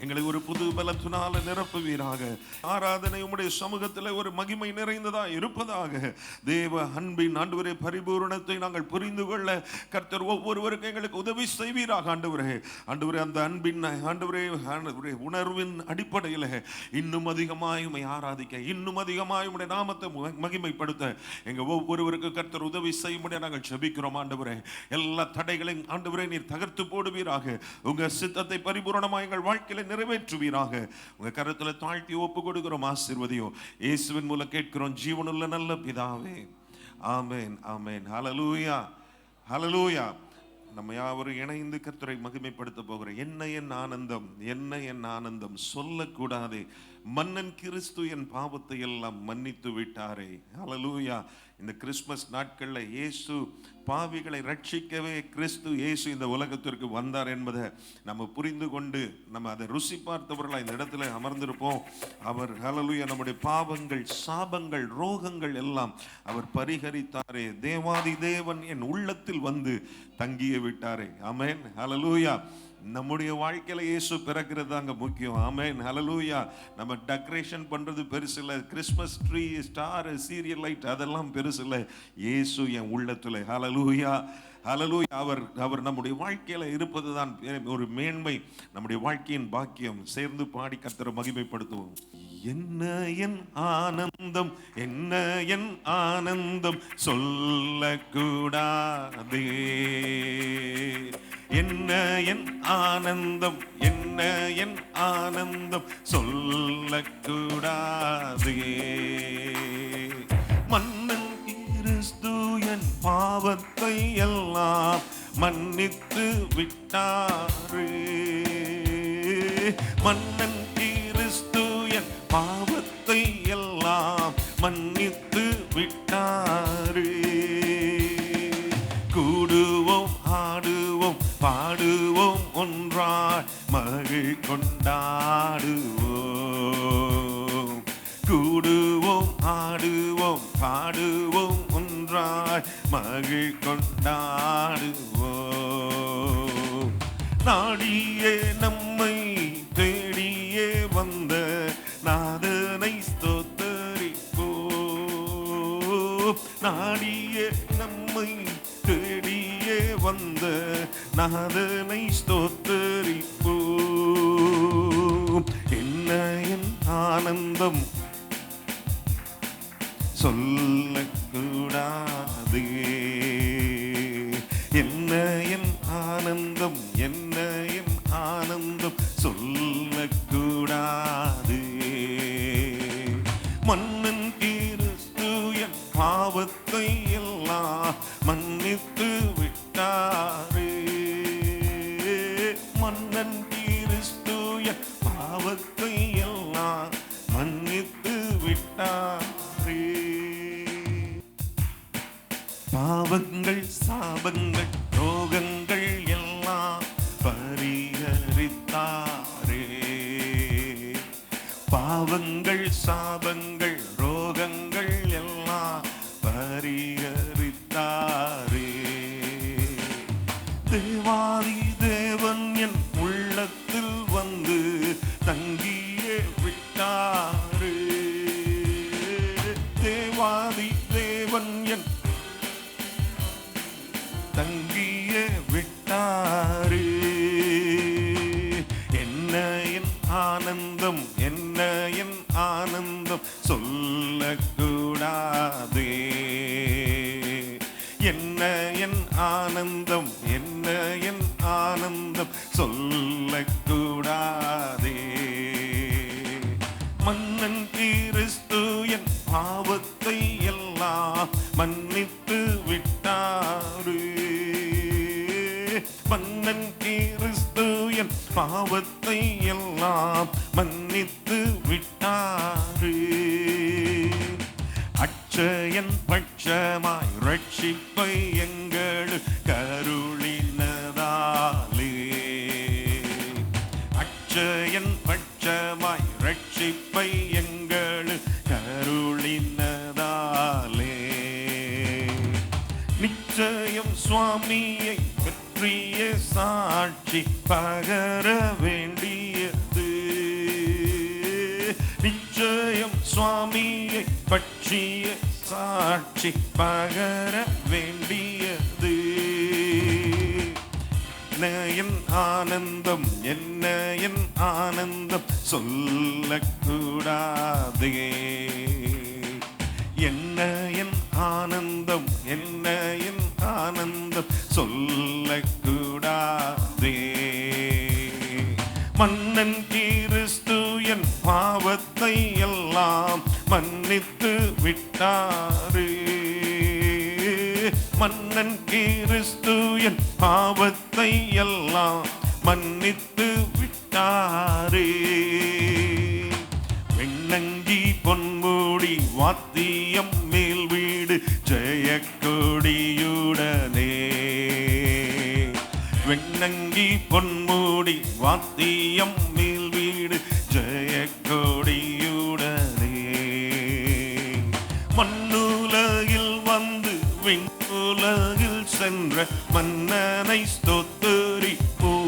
எங்களுக்கு ஒரு புது பலத்தினால நிரப்புவீராக. ஆராதனை உம்முடைய சமூகத்தில் ஒரு மகிமை நிறைந்ததா இருப்பதாக. தேவ அன்பின் ஆண்டவரே பரிபூரணத்தை நாங்கள் புரிந்து கொள்ள கர்த்தர் ஒவ்வொருவருக்கும் எங்களுக்கு உதவி செய்வீராக. ஆண்டவரே அந்த அன்பின் ஆண்டவரே உணர்வின் அடிப்படையில் இன்னும் அதிகமாய் உம்மை ஆராதிக்க, இன்னும் அதிகமாய் உம்முடைய நாமத்தை மகிமைப்படுத்த எங்க ஒவ்வொருவருக்கும் கர்த்தர் உதவி செய்ய முடிய நாங்கள் ஜெபிக்கிறோம். ஆண்டவரே எல்லா தடைகளையும் ஆண்டவரே நீர் தகர்த்து போடுவீராக. உங்க சித்தத்தை பரிபூரணமாய் எங்கள் வாழ்க்கையில நிறைவேற்றுவீராக. உங்க கரத்துல தாழ்த்தி ஒப்பு கொடுக்கிறோம். ஆசீர்வதியும் இயேசுவின் மூலம் கேட்கிறோம் ஜீவனுள்ள நல்ல பிதாவே. ஆமென், ஆமென். ஹல்லேலூயா, ஹல்லேலூயா. நம்ம யாவரும் இணைந்து கர்த்தரை மகிமைப்படுத்த போகிறோம். என்ன என் ஆனந்தம், என்ன என் ஆனந்தம் சொல்லக்கூடாதே, மன்னன் கிறிஸ்து என் பாவத்தை எல்லாம் மன்னித்து விட்டாரே. ஹல்லேலூயா. இந்த கிறிஸ்மஸ் நாட்கள்ல இயேசு பாவிகளை ரட்சிக்கவே கிறிஸ்து இயேசு இந்த உலகத்திற்கு வந்தார் என்பதை நம்ம புரிந்து கொண்டு நம்ம அதை ருசி பார்த்தவர்களா இந்த இடத்துல அமர்ந்திருப்போம். அவர் ஹல்லேலூயா நம்முடைய பாவங்கள், சாபங்கள், ரோகங்கள் எல்லாம் அவர் பரிகரித்தாரே. தேவாதி தேவன் என் உள்ளத்தில் வந்து தங்கிய விட்டாரே. ஆமென், ஹல்லேலூயா. நம்முடைய வாழ்க்கையில இயேசு பிறக்கிறது தாங்க முக்கியம். ஆமென், ஹல்லேலூயா. நம்ம டெக்கரேஷன் பண்றது பெருசு இல்லை, Christmas tree, star, serial light அதெல்லாம் பெருசு இல்லை. இயேசு என் உள்ளத்துல. ஹல்லேலூயா, ஹல்லேலூயா. அவர் நம்முடைய வாழ்க்கையில இருப்பது தான் ஒரு மேன்மை, நம்முடைய வாழ்க்கையின் பாக்கியம். சேர்ந்து பாடி கர்த்தரை மகிமைப்படுத்துவோம். என்ன என் ஆனந்தம், என்ன என் ஆனந்தம் சொல்லக்கூடாதே, என்ன என் ஆனந்தம், என்ன என் ஆனந்தம் சொல்லக்கூடாதே. மன்னன் கிறிஸ்து என் பாவத்தை எல்லாம் மன்னித்து விட்டாரே. மன்னன் கிறிஸ்து என் பாவத்தை எல்லாம் மன்னித்து விட்டாரே. கூடுவோம், ஆடுவோம், பாடுவோம், ஒன்றாய் மகிழ் கொண்டாடுவோம். கூடுவோம், ஆடுவோம், பாடுவோம், ஒன்றாய் மகிழ் கொண்டாடுவோம். நாடியே நம்மை தேடியே வந்த நாதனை ஸ்தோத்தரிப்போம். நாடியே நம்மை தேடியே வந்த நாதனை ஸ்தோத்தரிப்போம். என்ன என் ஆனந்தம் சொல்லக்கூடாதே, என்ன என் ஆனந்தம், என்ன என் ஆனந்தம் சொல்லக்கூடாதே. மன்னன் கிறிஸ்து என் பாவத்தை எல்லாம் மன்னித்து விட்டாரே. மன்னன் கிறிஸ்து என் பாவத்தை எல்லாம் மன்னித்து விட்டாரே. பாவங்கள், சாபங்கள், ரோகங்கள் எல்லாம் பரிகரித்தாரே. பாவங்கள், சாபங்கள், ரோகங்கள் எல்லாம் பரிகரித்தாரே. தேவாதி தேவன் என் உள்ளத்தில் வந்து தங்கியே விட்டாரே. தேவாதி தேவன் என் தங்கியே விட்டாரே. என்ன என் ஆனந்தம், என்ன என் ஆனந்தம் சொல்லக்கூடாதே. என்ன என் ஆனந்தம், என்ன என் ஆனந்தம் சொல்லக்கூடாதே. மன்னன் கிறிஸ்து என் பாவத்தை எல்லாம் மன்னித்து விட்டாரே. மன்னன் கிறிஸ்து என் பாவத்தை எல்லாம் மன்னித்து விட்டாரே. அட்சயன் பட்சமாய் ரட்சிப்பை எங்களுக்கு கருளினதாலே. அட்சயன் பட்சமாய் ரட்சிப்பை எங்களுக்கு கருளினதாலே. நிச்சயம் சுவாமியை பற்றிய சாட்சி பகர வேண்டியது சுவாமியை பற்றிய சாட்சி பகர வேண்டியது. என் ஆனந்தம் என்ன என் ஆனந்தம் சொல்லக்கூடாதே. என்ன என் ஆனந்தம் என்ன என் ஆனந்தம் சொல்லக்கூடாதே. மன்னன் கிறிஸ்து என் பாவத்தை எல்லாம் மன்னித்து விட்டாரே. மன்னன் கிறிஸ்து என் பாவத்தை எல்லாம் மன்னித்து விட்டாரே. வெண்ணங்கி பொன்மூடி வாத்தியம் மேல் வீடு ஜெயக்கொடியுடனே. வெண்ணங்கி பொன்மூடி வாத்தியம் மேல் வீடு ஜெயக்கொடியுடனே. மண்ணுலகில் வந்து விண்ணுலகில் சென்ற மன்னனை ஸ்தோத்திரிப்போம்.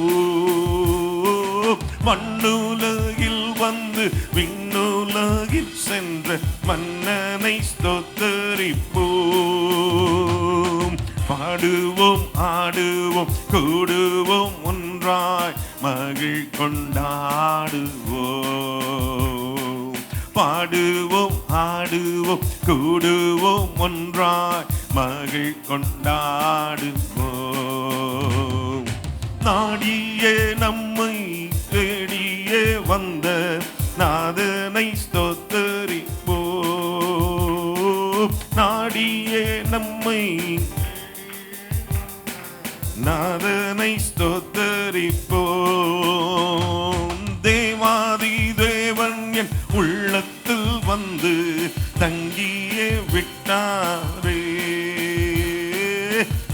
மண்ணுலகில் வந்து விண்ணுலகில் சென்ற மன்னனை ஸ்தோத்திரிப்போம். பாடுவோம் ஆடுவோம் கூடுவோம் ஒன்றாய் மகிழ் கொண்டாடுவோம். பாடுவோம் ஆடுவோம் கூடுவோம் ஒன்றாய் மகிழ் கொண்டாடுவோம். நாடியே நம்மை தேடியே வந்த நாதனை ஸ்தோத்திரிப்போம். நாடியே நம்மை நாதனை ஸ்தோத்திரிப்போம். தேவாதி தேவன் என் உள்ளத்தில் வந்து தங்கியே விட்டாரே.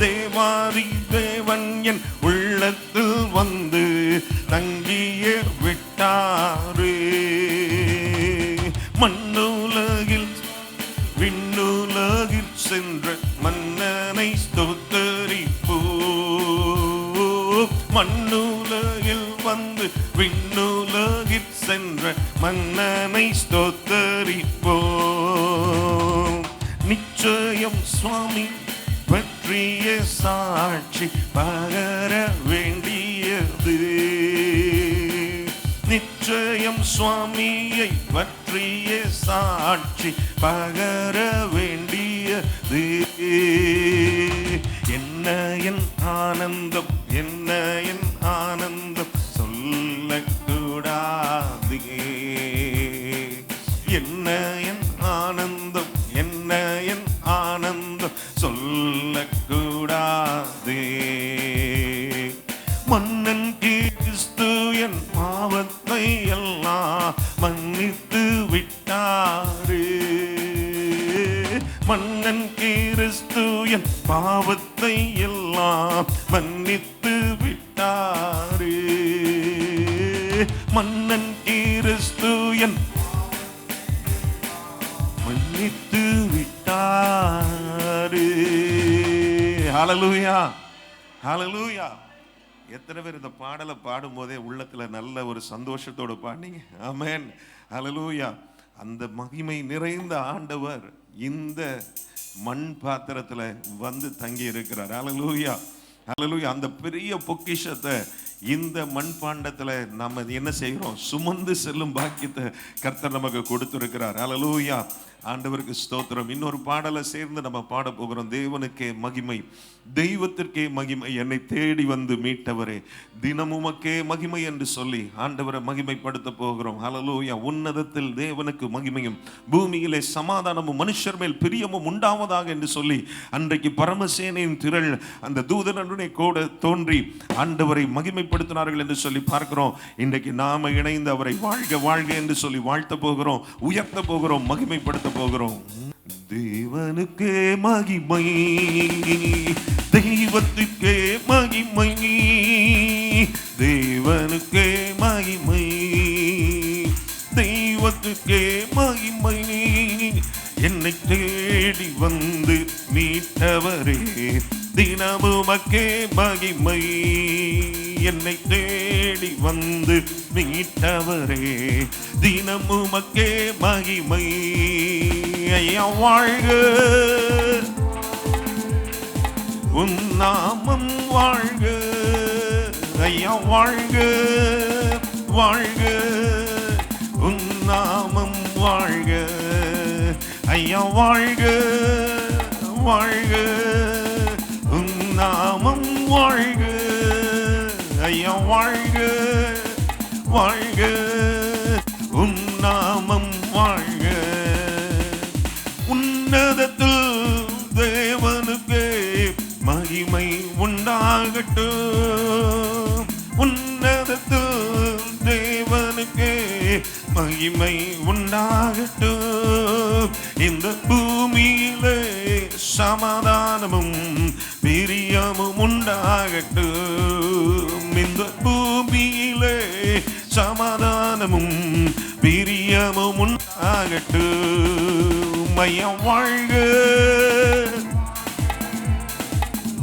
தேவாதி தேவன் என் உள்ளத்தில் வந்து தங்கியே விட்டாரே. மண்ணுலகில் விண்ணுலகில் சென்ற மன்னனை ஸ்தோத்திரிப்போம். மண்ணுலகில் வந்து விண்ணுலகில் சென்ற மன்னனை ஸ்தோத்திரிப்போம். நிச்சயம் சுவாமி பற்றிய சாட்சி பகர வேண்டியது. நிச்சயம் சுவாமியை பற்றிய சாட்சி பகர வேண்டியது. என்ன என் ஆனந்தம் என்ன என் ஆனந்தம் சொல்லக்கூடாதே. என்ன என் ஆனந்தம் என்ன என் ஆனந்தம் சொல்லக்கூடாதே. மன்னன் கிறிஸ்து என் பாவத்தை எல்லாம் மன்னித்து விட்டாரே. மன்னன் கிறிஸ்து என் பாவத்தை எல்லாம் மன்னித்து விட்டாரே. மன்னன் கிறிஸ்து என் மன்னித்து விட்டாரே. ஹல்லேலூயா ஹல்லேலூயா. எத்தனை பேர் இந்த பாடலை பாடும் போதே உள்ளத்துல நல்ல ஒரு சந்தோஷத்தோடு பாடினீங்க? ஆமென் ஹல்லேலூயா. அந்த மகிமை நிறைந்த ஆண்டவர் இந்த மண் பாத்திரத்துல வந்து தங்கி இருக்கிறார். ஹல்லேலூயா ஹல்லேலூயா. அந்த பெரிய பொக்கிஷத்தை இந்த மண்பாண்டத்துல நம்ம என்ன செய்கிறோம்? சுமந்து செல்லும் பாக்கியத்தை கர்த்தர் நமக்கு கொடுத்திருக்கிறார். ஹல்லேலூயா. ஆண்டவருக்கு ஸ்தோத்திரம். இன்னொரு பாடலை சேர்ந்து நம்ம பாட போகிறோம். தேவனுக்கே மகிமை தெய்வத்திற்கே மகிமை என்னை தேடி வந்து மீட்டவரே தினமுமக்கே மகிமை என்று சொல்லி ஆண்டவரை மகிமைப்படுத்த போகிறோம். ஹல்லேலூயா. உன்னதத்தில் தேவனுக்கு மகிமையும் பூமியிலே சமாதானமும் மனுஷர் மேல் பிரியமும் உண்டாவதாக என்று சொல்லி அன்றைக்கு பரமசேனையின் திரள் அந்த தூதனுடைய கூட தோன்றி ஆண்டவரை மகிமைப்படுத்தினார்கள் என்று சொல்லி பார்க்கிறோம். இன்றைக்கு நாம இணைந்து அவரை வாழ்க வாழ்க என்று சொல்லி வாழ்த்த போகிறோம், உயர்த்த போகிறோம், மகிமைப்படுத்த போகிறோம். தேவனுக்கே மகிமை தெய்வத்துக்கே மகிமை தேவனுக்கே மகிமை தெய்வத்துக்கே மகிமை என்னை தேடி வந்து மீட்டவரே தினமுமக்கே மகிமை என்னை தேடி வந்து மீட்டவரே, தினம் உமக்கே மகிமை. ஐயா வாழ்க, உன் நாமம் வாழ்க. ஐயா வாழ்க, வாழ்க, உன் நாமம் வாழ்க. ஐயா வாழ்க, வாழ்க, உன் நாமம் வாழ்க. ஐயா வாழ்க, வாழ்க, உன் நாமம் வாழ்க. உன்னதத்தில் தேவனுக்கே மகிமை உண்டாகட்டும். உன்னதத்தில் தேவனுக்கே மகிமை உண்டாகட்டும். இந்த பூமியிலே சமாதானமும் பிரியமும் உண்டாகட்டும். இந்த பூமியிலே சமாதானமும் பிரியமும் உண்டாகட்டும். ஐயா வாழ்க,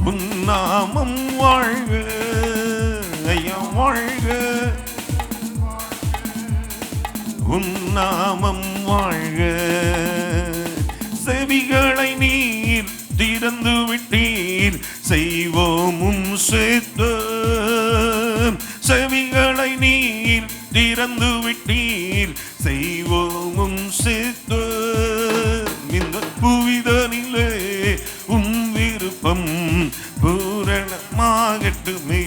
உன் நாமம் வாழ்க. ஐயா வாழ்க, உன் நாமம் வாழ்க. செவிகளை நீர் திறந்து விட்டீர், செய்வோமும் சேர்த்து. செவிகளை நீர் திறந்து விட்டீர், செய்வோமும் சேர்த்து. இந்த புவிதனிலே உம் விருப்பம் பூரணமாகட்டுமே.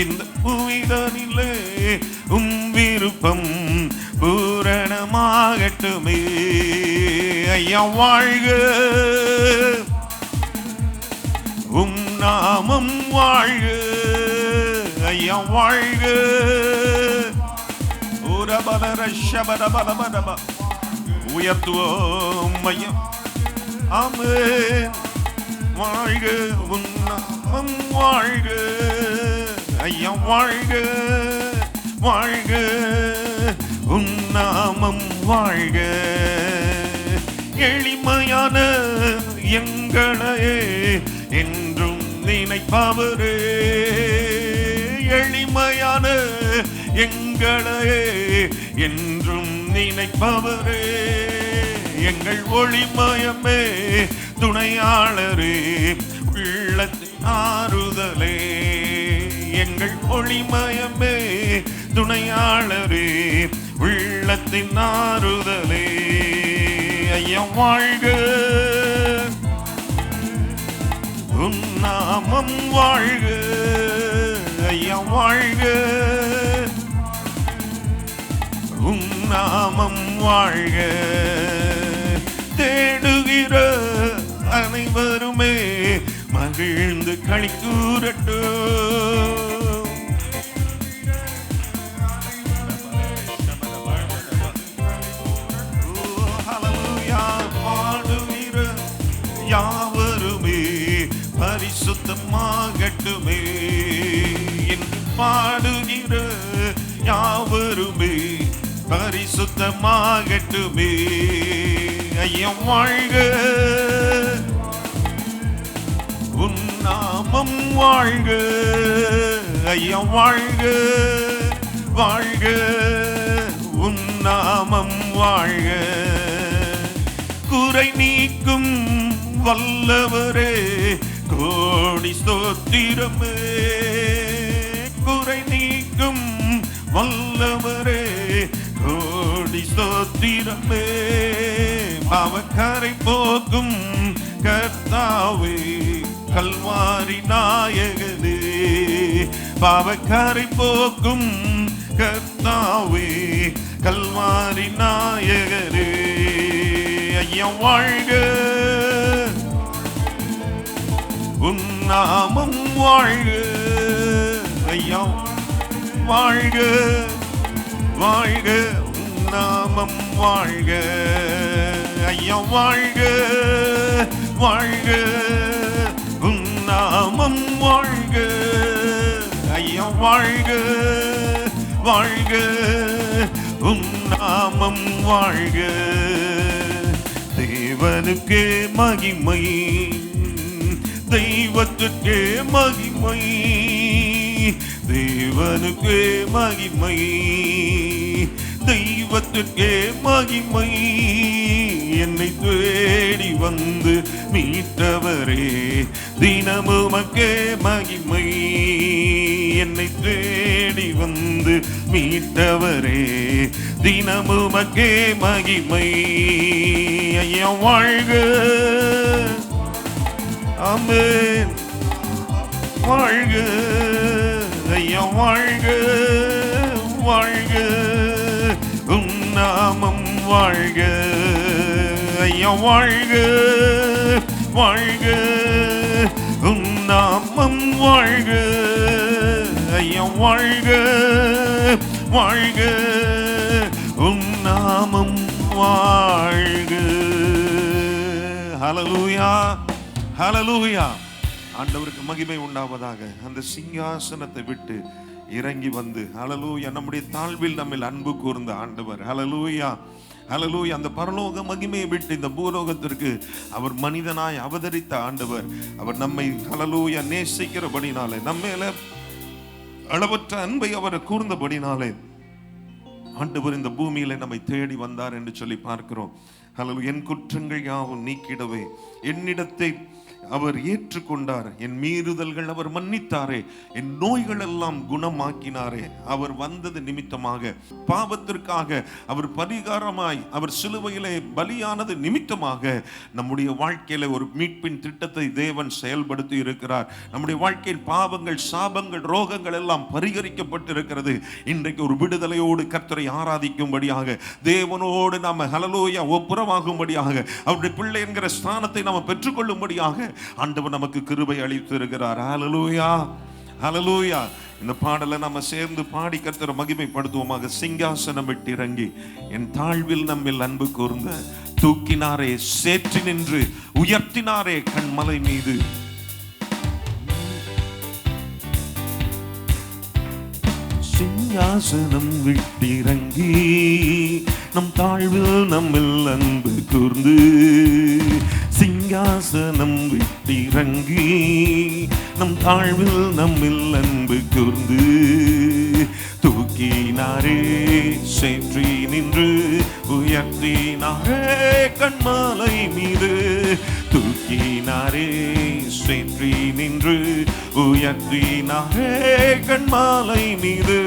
இந்த புவிதனிலே உம் விருப்பம் பூரணமாகட்டுமே. ஐயா வாழ்க, உம் நாமம் வாழ்க. ஐயா வாழ்க, உயர்த்துவோம் மையம். ஆமென். வாழ்க, உன் நாமம் வாழ்க. ஐயா வாழ்க, வாழ்க, உன் நாமம் வாழ்க. எளிமையான எங்களையே என்றும் நினைப்பவரே, எளிமையான எங்களையே என்றும் நினைப்பவரே, எங்கள் ஒளிமயமே துணையாளரே, உள்ளத்தின் ஆறுதலே. எங்கள் ஒளிமயமே துணையாளரே, உள்ளத்தின் ஆறுதலே. ஐயா வாழ்க, உன் நாமம் வாழ்க. ஐயா வாழ்க, உன் நாமம் வாழ்க. தேடுகிற அனைவருமே மகிழ்ந்து களி கூறட்டும். பாடுகிற யாவருமே பரிசுத்தமாகட்டுமே. என்று பாடுகிற யாவருமே பரிசுத்தமாகட்டுமே. ஐயா வாழ்க, உன் நாமம் வாழ்க. ஐயா வாழ்க, வாழ்க, உன் நாமம் வாழ்க. குறை நீக்கும் வல்லவரே கோடி ஸ்தோத்திரமே. குறை நீக்கும் வல்லவரே கோடி ஸ்தோத்திரமே. பாவக்கரை போக்கும் கர்த்தாவே கல்வாரி நாயகனே. பாவக்கரை போக்கும் கர்த்தாவே கல்வாரி நாயகனே. ஐயா வாழ்க, உன் நாமம் வாழ்க. ஐயா வாழ்க, வாழ்க, உன் நாமம் வாழ்க. ஐயா வாழ்க, வாழ்க, உன் நாமம் வாழ்க. ஐயா வாழ்க, வாழ்க, உன் நாமம் வாழ்க. தேவனுக்கே மகிமை, தெய்வத்துக்கே மகிமை. தேவனுக்கே மகிமை, தெய்வத்திற்கே மகிமை. என்னை தேடி வந்து மீட்டவரே, தினமும் உமக்கே மகிமை. என்னை தேடி வந்து மீட்டவரே, தினமும் உமக்கே மகிமை. ஐயா வாழ்க, ஆமென். வாழ்க ஐயா, வாழ்க வாழ்க, உம் நாமம் வாழ்க. ஐயா வாழ்க வாழ்க, உம் நாமம் வாழ்க. ஐயா வாழ்க வாழ்க, உம் நாமம் வாழ்க. ஹல்லேலூயா, ஹல்லேலூயா. ஆண்டவருக்கு மகிமை உண்டாவதாக. அந்த சிங்காசனத்தை விட்டு இறங்கி வந்து ஹல்லேலூயா, நம்முடைய தாழ்வில் நம்மில் அன்பு கூர்ந்த ஆண்டவர். ஹல்லேலூயா, ஹல்லேலூயா. அந்த பரலோக மகிமையை விட்டு இந்த பூலோகத்திற்கு அவர் மனிதனாய் அவதரித்த ஆண்டவர். அவர் நம்மை ஹல்லேலூயா நேசிக்கிறபடினாலே, நம்ம மேல அளவற்ற அன்பை அவர் கூர்ந்தபடினாலே ஆண்டவர் இந்த பூமியில நம்மை தேடி வந்தார் என்று சொல்லி பார்க்கிறோம். ஹல்லேலூயா. என் குற்றங்கள் யாவும் நீக்கிடவே என்னிடத்தை அவர் ஏற்றுக்கொண்டார், என் மீறுதல்கள் அவர் மன்னித்தாரே, என் நோய்கள் எல்லாம் குணமாக்கினாரே. அவர் வந்தது நிமித்தமாக, பாவத்திற்காக அவர் பரிகாரமாய் அவர் சிலுவையிலே பலியானது நிமித்தமாக நம்முடைய வாழ்க்கையில ஒரு மீட்பின் திட்டத்தை தேவன் செயல்படுத்தி இருக்கிறார். நம்முடைய வாழ்க்கையில் பாவங்கள், சாபங்கள், ரோகங்கள் எல்லாம் பரிகரிக்கப்பட்டு இருக்கிறது. இன்றைக்கு ஒரு விடுதலையோடு கர்த்தரை ஆராதிக்கும்படியாக, தேவனோடு நாம ஹல்லேலூயா ஒப்புரவாகும்படியாக, அவருடைய பிள்ளை என்கிற ஸ்தானத்தை நாம பெற்றுக்கொள்ளும்படியாக ஆண்டவர் நமக்கு கிருபை அளித்திருக்கிறார். ஹல்லேலூயா, ஹல்லேலூயா. இந்த பாடலை நம்ம சேர்ந்து பாடி கர்த்தரை மகிமைப்படுத்துவோமாக. சிங்காசனம் விட்டு இறங்கி என் தாழ்வில் நம்மில் அன்பு கூர்ந்த, தூக்கினாரே சேற்றி நின்று உயர்த்தினாரே கண்மலை மீது. சிங்காசனம் விட்டிறங்கி நம் தாழ்வில் நம்மில் அன்பு கூர்ந்து, சிங்காசனம் விட்டிறங்கி நம் தாழ்வில் நம்மில் அன்பு கூர்ந்து, தூக்கினாரே சேற்றி நின்று உயர்த்தினாரே கண்மலை மீது. தூக்கினாரே சேற்றி நின்று உயர்த்தினாரே கண்மலை மீது.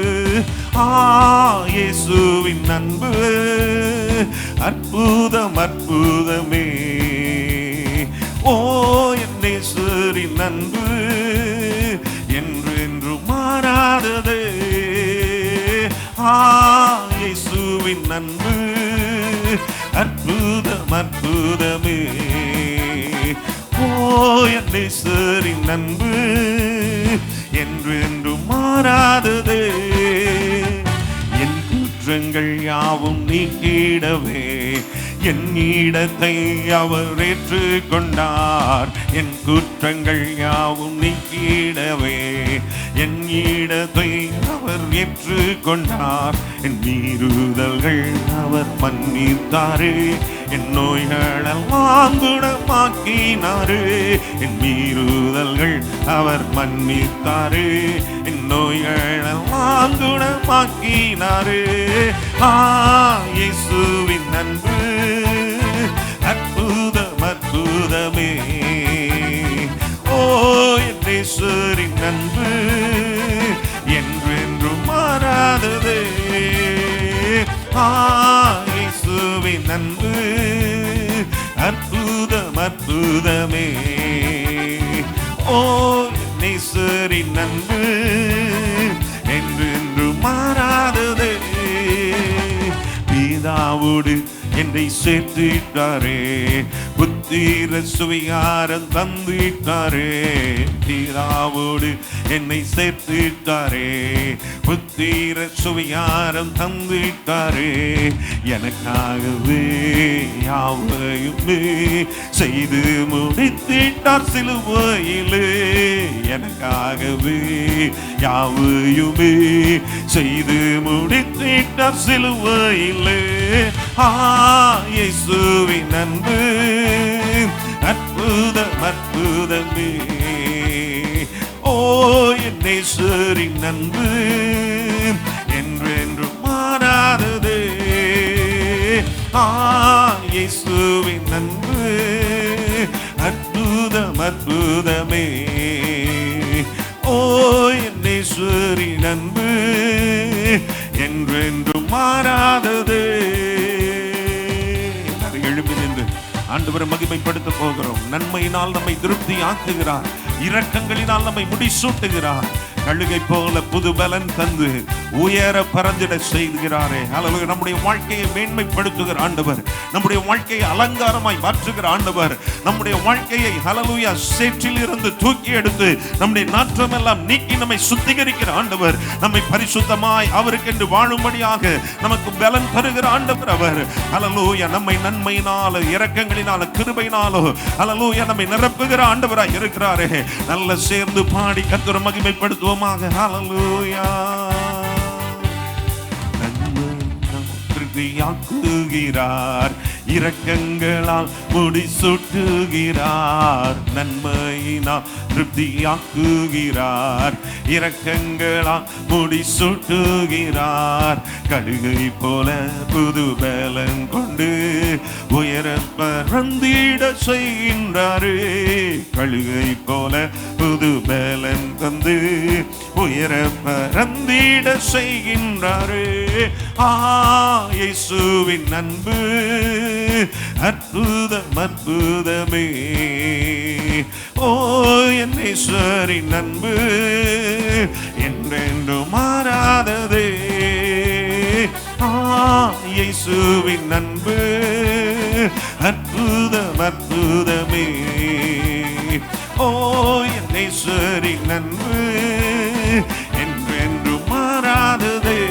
இயேசுவின் அன்பு அற்புதம் அற்புதமே. ஓ என் நேசரின் அன்பு என்று மாறாததே. இயேசுவின் அன்பு அற்புதம் அற்புதமே. ஓ என் நேசரின் அன்பு என்று மாறாததே. என் குற்றங்கள் யாவும் நீக்கிடவே என் இடத்தை அவர் ஏற்றுக்கொண்டார். என் குற்றங்கள் யாவும் நீக்கிடவே என் இடத்தை அவர் ஏற்றுக்கொண்டார். என் மீறுதல்கள் அவர் மன்னித்தாரே, என் நோய்களெல்லாம் குணமாக்கினாரே. என் மீறுதல்கள் அவர் மன்னித்தாரே, என் நோய்களெல்லாம் குணமாக்கினாரே. இயேசுவின் அன்பு அற்புதம் அற்புதமே. ஓ என் நேசரின் அன்பு என்றென்றும் மாறாததே. இயேசுவின் அன்பு அற்புதம் அற்புதமே. ஓ நேசரின் அன்பு என்றென்றும் மாறாததே. பிதாவோடு என்னை சேர்த்துட்டாரே, புத்திர சுவிகாரம் தந்துட்டாரே. பிதாவோடு என்னை சேர்த்துட்டாரே, புத்திர சுவிகாரம் தந்துட்டாரே. எனக்காகவே யாவையுமே செய்து முடித்திட்டார் சிலுவையிலே. எனக்காகவே யாவையுமே செய்து முடித்திட்டார் சிலுவையிலே. இயேசுவின் அன்பு அற்புதம் அற்புதமே. ஓ என் நேசரின் அன்பு என்றென்றும் மாறாதது. இயேசுவின் அன்பு அற்புதம் அற்புதமே. என் நேசரின் அன்பு என்றென்றும் மாறாதது. அதை எழுப்பி நின்று ஆண்டவரை மகிமைப்படுத்த போகிறோம். நன்மையினால் நம்மை திருப்தி ஆக்குகிறார், இரக்கங்களினால் நம்மை முடிசூட்டுகிறார். கழுகை போல புது பலன் தந்து உயர பறந்திட செய்கிறாரே. அல்லது நம்முடைய வாழ்க்கையை மேன்மைப்படுத்துகிற ஆண்டவர், நம்முடைய வாழ்க்கையை அலங்காரமாய் மாற்றுகிற ஆண்டவர், நம்முடைய வாழ்க்கையை ஹல்லேலூயா சேற்றில் இருந்து தூக்கி எடுத்து நம்முடைய நாற்றம் எல்லாம் நீக்கி நம்மை சுத்திகரிக்கிற ஆண்டவர், நம்மை பரிசுத்தமாய் அவருக்கென்று வாழும்படியாக நமக்கு பலன் தருகிற ஆண்டவர் அவர். ஹல்லேலூயா நம்மை நன்மையினால இரக்கங்களினால கிருபையினாலோ ஹல்லேலூயா நம்மை நிரப்புகிற ஆண்டவராய் இருக்கிறாரே. நல்ல சேர்ந்து பாடி கர்த்தரை மகிமைப்படுத்துவோமாக. ஹல்லேலூயா. திருப்தியாக்குகிறார், இரக்கங்களால் முடிசூட்டுகிறார். நன்மையினால் திருப்தியாக்குகிறார், இரக்கங்களால் முடிசூட்டுகிறார். கழுகை போல புது பலன் கொண்டு உயர பறந்திட செய்கின்றாரே. கழுகை போல புது பலன் தந்து உயர பறந்திட செய்கின்றாரே. இயேசுவின் அன்பு அற்புதம் அற்புதமே. என் நேசரின் அன்பு என்றென்றும் மாறாததே. இயேசுவின் அன்பு அற்புதம் அற்புதமே. என் நேசரின் அன்பு என்றென்றும் மாறாததே.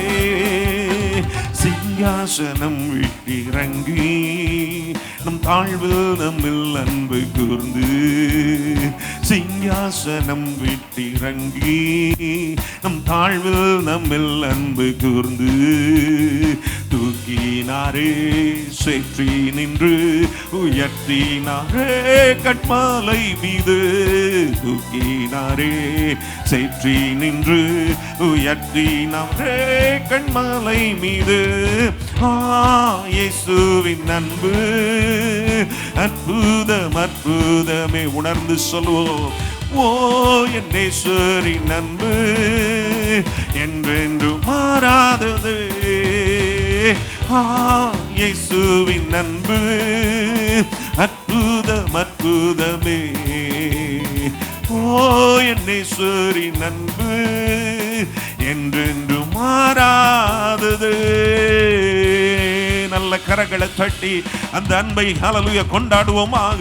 சிங்காசனம் விட்டிறங்கி நம் தாழ்வு நம்மில் அன்பு கூர்ந்து, சிங்காசனம் விட்டிறங்கி நம் தாழ்வு நம்மில் அன்பு கூர்ந்து, தூக்கினாரே சேற்றி நின்று உயர்த்தினாரே கட்மாலை மீது. தூக்கினாரே சேற்றி நின்று உயர்த்தினாரே கண்மாலை மீது. இயேசுவின் அன்பு அற்புதம் அற்புதமே. உணர்ந்து சொல்வோம். என் நேசரின் அன்பு என்றென்று மாறாதது. இயேசுவின் அன்பு அற்புதம் அற்புதமே. என் நேசரின் அன்பு என்றென்று மாறாதது. நல்ல கரங்களை தட்டி அந்த அன்பை ஹல்லேலூயா கொண்டாடுவோமாக.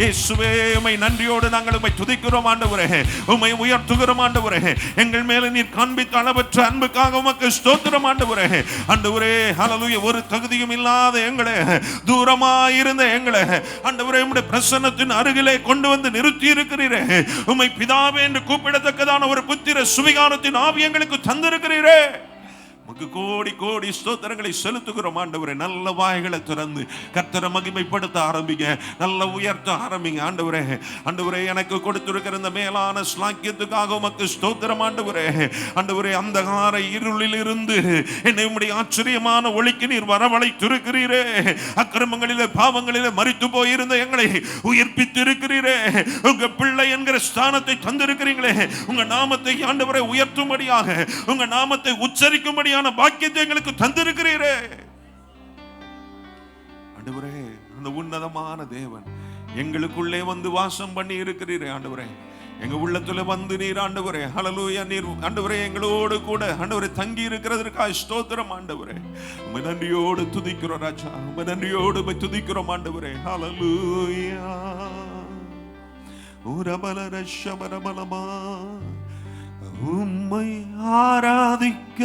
இயேசுவே, உம்மை நன்றியோடு நாங்கள் உம்மை துதிக்கிறோம் ஆண்டவரே, உம்மை உயர்த்துகிறோம் ஆண்டவரே. எங்கள் மேல நீர் காண்பித்த அளவற்ற அன்புக்காக உமக்கு ஸ்தோத்திரம் ஆண்டவரே. ஆண்டவரே ஹல்லேலூயா, ஒரு தகுதியும் இல்லாத எங்களை, தூரமாயிருந்த எங்களை ஆண்டவரே உம்முடைய பிரசன்னத்தின் அருகிலே கொண்டு வந்து நிறுத்தி இருக்கிறீரே. உம்மை பிதாவே என்று கூப்பிடத்தக்கதான ஒரு புத்திர சுவிகாரத்தின் ஆவி எங்களுக்கு தந்திருக்கிறீரே. உமக்கு கோடி கோடி ஸ்தோத்திரங்களை செலுத்துகிறோம் ஆண்டவரே. நல்ல வாய்களை திறந்து கர்த்தரை மகிமைப்படுத்த ஆரம்பிங்க, நல்ல உயர்த்த ஆரம்பிங்க ஆண்டவரே. ஆண்டவரே, எனக்கு கொடுத்திருக்கிற இந்த மேலான ஸ்லாக்கியத்துக்காக உமக்கு ஸ்தோத்திரம் ஆண்டவரே. ஆண்டவரே, அந்தகார இருளில் இருந்து என்னை உம்முடைய ஆச்சரியமான ஒளிக்கு நீர் வரவழைத்திருக்கிறீரே. அக்கிரமங்களிலே பாவங்களிலே மரித்து போயிருந்த எங்களை உயிர்ப்பித்து இருக்கிறீரே. உங்க பிள்ளை என்கிற ஸ்தானத்தை தந்திருக்கிறீங்களே. உங்க நாமத்தை ஆண்டவரை உயர்த்தும்படியாக, உங்க நாமத்தை உச்சரிக்கும்படியாக பாக்கியத்தை எங்களுக்கு தந்திருக்கிறீரே. ஆண்டவரே, அந்த உன்னதமான தேவன் எங்களுக்குள்ளே வந்து வாசம் பண்ணி இருக்கிறீரே ஆண்டவரே. எங்க உள்ளத்துல வந்து நீர் ஆண்டவரே ஹல்லேலூயா, நீர் ஆண்டவரே எங்களோடு கூட ஆண்டவரே தங்கி இருக்கிறதற்காக ஸ்தோத்திரம் ஆண்டவரே. உம்மை நன்றியோடு துதிக்கிறோம் ராஜா, உம்மை நன்றியோடு உம்மை துதிக்கிறோம் ஆண்டவரே. ஹல்லேலூயா. உரபலர ஷபரபலமா. உம்மை ஆராதிக்க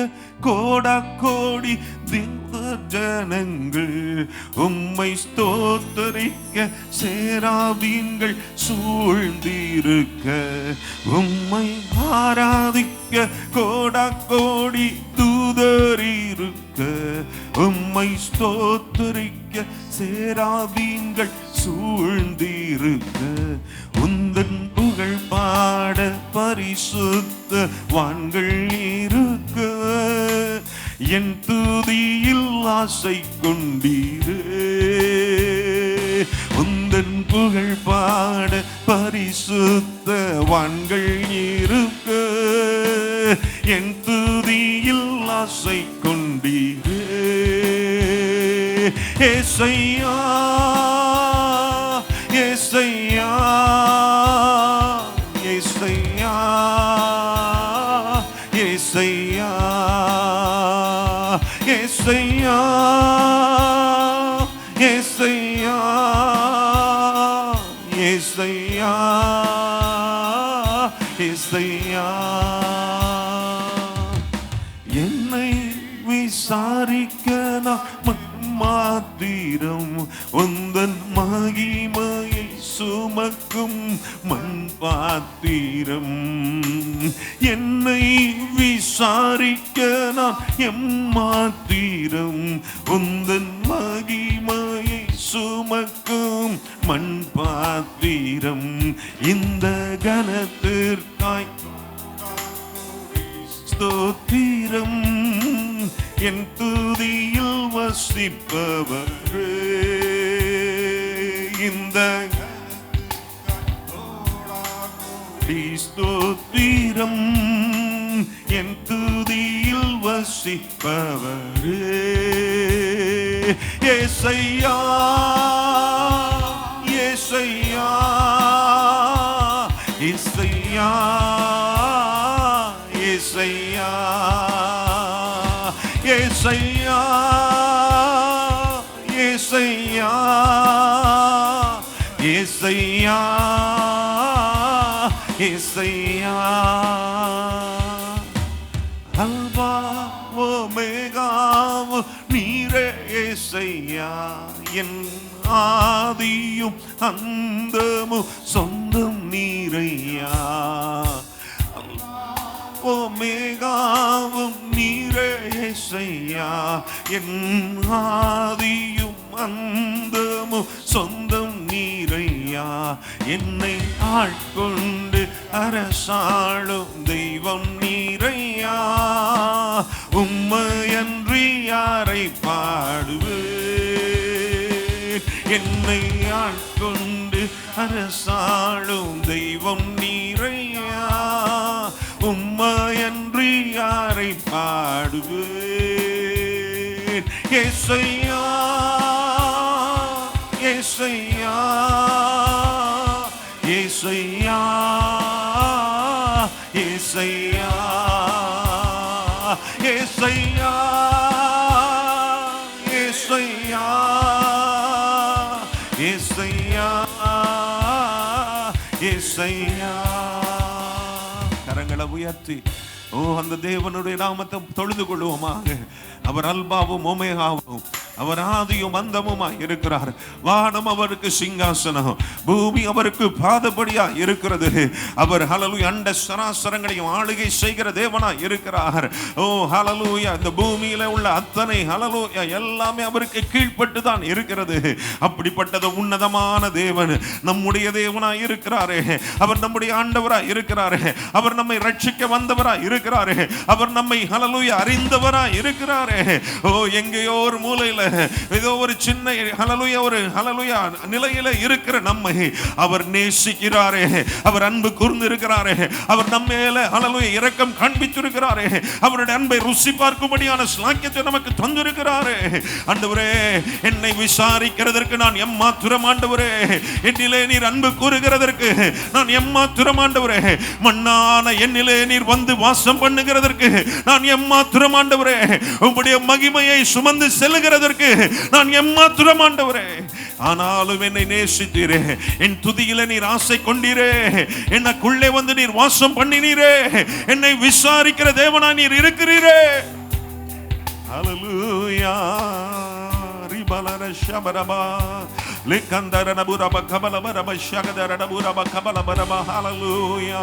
கோடா கோடி தேவ ஜனங்கள், உம்மை ஸ்தோத்தரிக்க சேராபீன்கள் சூழ்ந்திருக்க. உம்மை ஆராதிக்க கோடா கோடி தூதர் இருக்க. உம்மை ஸ்தோத்தரிக்க சேராபீன்கள் சூழ்ந்திருக்க. உந்தன் புகழ் பாட பரிசுத்த வான்கள் இருக்க என் துதியில் ஆசை கொண்டீரே. உந்தன் புகழ் பாட பரிசுத்த வான்கள் இருக்க என் துதியில் ஆசை கொண்டீரே. ஏசையா ஏசையா ஏசையா ஏசையா ஏசையா ஏசையா ஏசையா ஏசையா. என்னை விசாரிக்க நான் மாத்திரம் உந்தன் மகிமையை சுமக்கும் மண் பாத்திரம். என்னை விசாரிக்க நான் எம்மாத்திரம் உந்தன் மகிமையை சுமக்கும் மண் பாத்திரம். இந்த கனத்திற்காய் ஸ்தோத்திரம். என் துதியில் வசிப்பவரே. இந்த ஸ்தோத்திரம். என் துதியில் வசிப்பவரே. ஏசையா ஏசையா ஏசையா ஏசையா ஏசையா ஏசையா ஏசையா ஏசையா. அல்பா ஓமேகாவும் நீரே ஏசையா. என் ஆதியும் அந்தமும் சொந்தம் நீரையா. ஓமேகாவும் நீரே ஏசையா. என் ஆதியும் அந்தமும் சொந்தம் நீரையா. என்னை ஆட்கொண்டு அரசாளும் தெய்வம் நீரையா. உம்மையன்றி யாரை பாடுவேன். என்னை ஆட்கொண்டு அரசாளும் தெய்வம் நீரையா. உம்மையன்றி யாரை பாடுவேன். ஏசையா ஏசையா ஏசையா ஏசையா ஏசையா ஏசையா ஏசையா ஏசையா. கரங்களை உயர்த்தி அந்த தேவனுடைய நாமத்தை தொழுது கொள்வோமாக. அவர் அல்பாவும் ஓமேகாவும் அவர் ஆதியும் அந்தமுமாய் இருக்கிறார். வானம் அவருக்கு சிங்காசனம், பூமி அவருக்கு பாதபடியா இருக்கிறது. அவர் ஹல்லேலூயா அண்ட சராசரங்களையும் ஆளுகை செய்கிற தேவனாய் இருக்கிறார். ஓ ஹல்லேலூயா. இந்த பூமியில உள்ள அத்தனை ஹல்லேலூயா எல்லாமே அவருக்கு கீழ்ப்பட்டு தான் இருக்கிறது. அப்படிப்பட்டது உன்னதமான தேவன் நம்முடைய தேவனாய் இருக்கிறாரே. அவர் நம்முடைய ஆண்டவராய் இருக்கிறாரே. அவர் நம்மை ரட்சிக்க வந்தவராய் இருக்கிறாரே. அவர் நம்மை ஹல்லேலூயா அறிந்தவராய் இருக்கிறாரே. ஓ எங்கேயோ ஒரு மூலையில ஏதோ ஒரு சின்ன ஹல்லேலூயா ஒரு ஹல்லேலூயா நிலையில இருக்கிற நம்மை அவர் நேசிக்கிறாரே. அவர் அன்பு கூர்ந்து இருக்கிறாரே. அவர் நம்ம மேல ஹல்லேலூயா இரக்கம் காண்பித்திருக்கிறாரே. அவருடைய அன்பை ருசி பார்க்கும்படியான ஸ்லாக்கியத்தை நமக்கு தந்திருக்கிறாரே. ஆண்டவரே என்னை விசாரிக்கிறதற்கு நான் எம்மாத்திரம் ஆண்டவரே. என்னிலே நீர் அன்பு கூறுகிறதற்கு நான் எம்மாத்திரம் ஆண்டவரே. மண்ணான என்னிலே நீர் வந்து வாசம் பண்ணுகிறதற்கு நான் எம்மாத்திரம் ஆண்டவரே. உம்முடைய மகிமையை சுமந்து செல்லுகிறதற்கு நான் எம்மாத்திரம் ஆண்டவரே. ஆனாலும் என்னை நேசித்தீரே. என் துதியில நீர் ஆசை கொண்டீரே. எனக்குள்ளே வந்து நீர் வாசம் பண்ணினீரே. என்னை விசாரிக்கிற தேவனா நீர் இருக்கிறீரே. ஹல்லேலூயா. ரிபலர ஷபரபா லிகந்தரடபுரப கபலபரப ஷகதரடபுரப கபலபரப ஹalleluya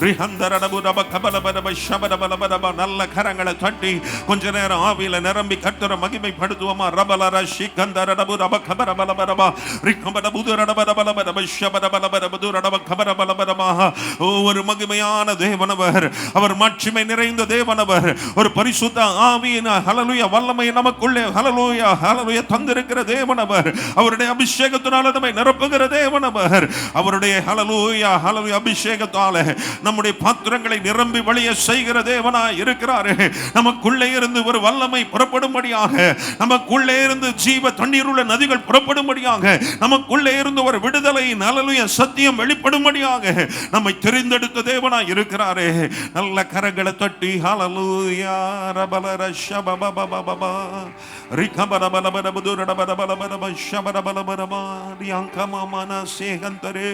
ரிஹந்தரடபுரப கபலபரப ஷபரபலபரப நல்ல கரங்களை தட்டி கொஞ்ச நேரம் ஆவியில நிரம்பி கர்த்தரை மகிமைப்படுத்துவோமா ரபலர ஷிகந்தரடபுரப கபரபலபரப ரிகம்பரபுதரடபரபலபரப ஷபரபலபரபதுரடப கபரபலபரப ஒரு மகிமையான தேவனவர் அவர் மாட்சிமை நிறைந்த தேவனவர் ஒரு பரிசுத்த ஆவியின் ஹalleluya வல்லமை நமக்குள்ளே ஹalleluya ஹalleluya தந்திருக்கிற தேவனவர் அவருடைய அபிஷேகத்தால் நம்மை நிரப்புகிற தேவனவர் அவருடைய ஹalleluya ஹalleluya அபிஷேகத்தால் நம்முடைய பாத்திரங்களை நிரம்பி வழிய செய்கிற தேவனாய் இருக்கிறார் நமக்குள்ளே இருந்து ஒரு வல்லமை புறப்படும்படியாக நமக்குள்ளே இருந்து ஜீவ தண்ணீருள்ள நதிகள் புறப்படும்படியாக நமக்குள்ளே இருந்து ஒரு விடுதலை ஹalleluya சத்தியம் வெளிப்படும்படியாக நம்மை தெரிந்தெடுத்த தேவனாய் இருக்கிறாரே நல்ல கரங்களை தட்டி ஹalleluya ரபலர ஷபபபபப ரிகபரபலபரபதுரடபரபலபரப ஷபரபலபரப ரியங்கமமன சேகந்தரே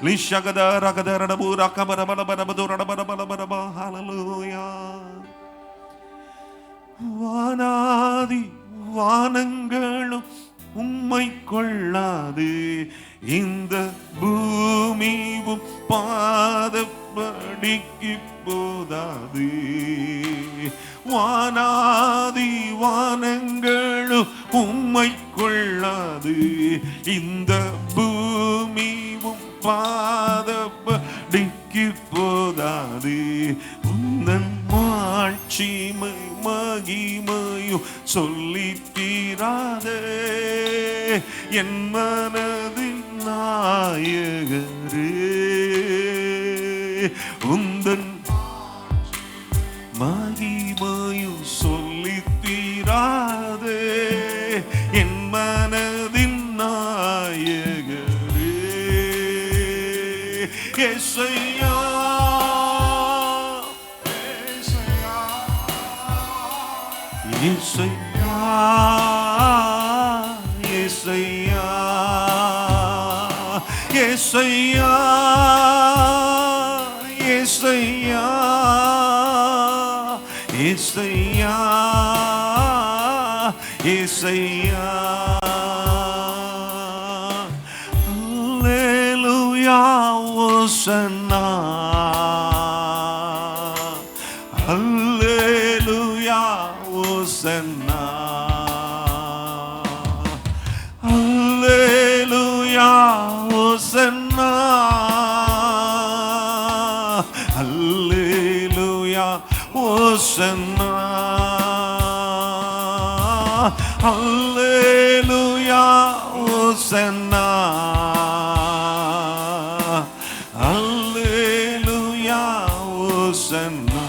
லிஷகத ரகதரடபு ரகபரபலபரபதுரடபரபலபரப ஹalleluya வானாதி வானங்களும் உம்மை கொள்ளாது இந்த பூமியும் பாதப்படிக்கு போதாது வானாதி வானங்களும் உம்மை கொள்ளாது இந்த பூமியும் பாதப்படிக்கு போதாது உந்தன் மாட்சிமை மகிமையும் சொல்லி தீராதே என் மனதின் நாயகரே உந்தன் மகிமையும் சொல்லி தீராதே என் மனதின் நாயகரே இயேசுயா இயேசுயா இயேசுயா இயேசுயா இயேசுயா இயேசுயா இயேசுயா அல்லேலூயா ஓசன்னா அல்லேலூயா ஓசன்னா அல்லேலூயா ஓசன்னா அல்லேலூயா ஓசன்னா அல்லேலூயா ஓசன்னா அல்லேலூயா ஓசன்னா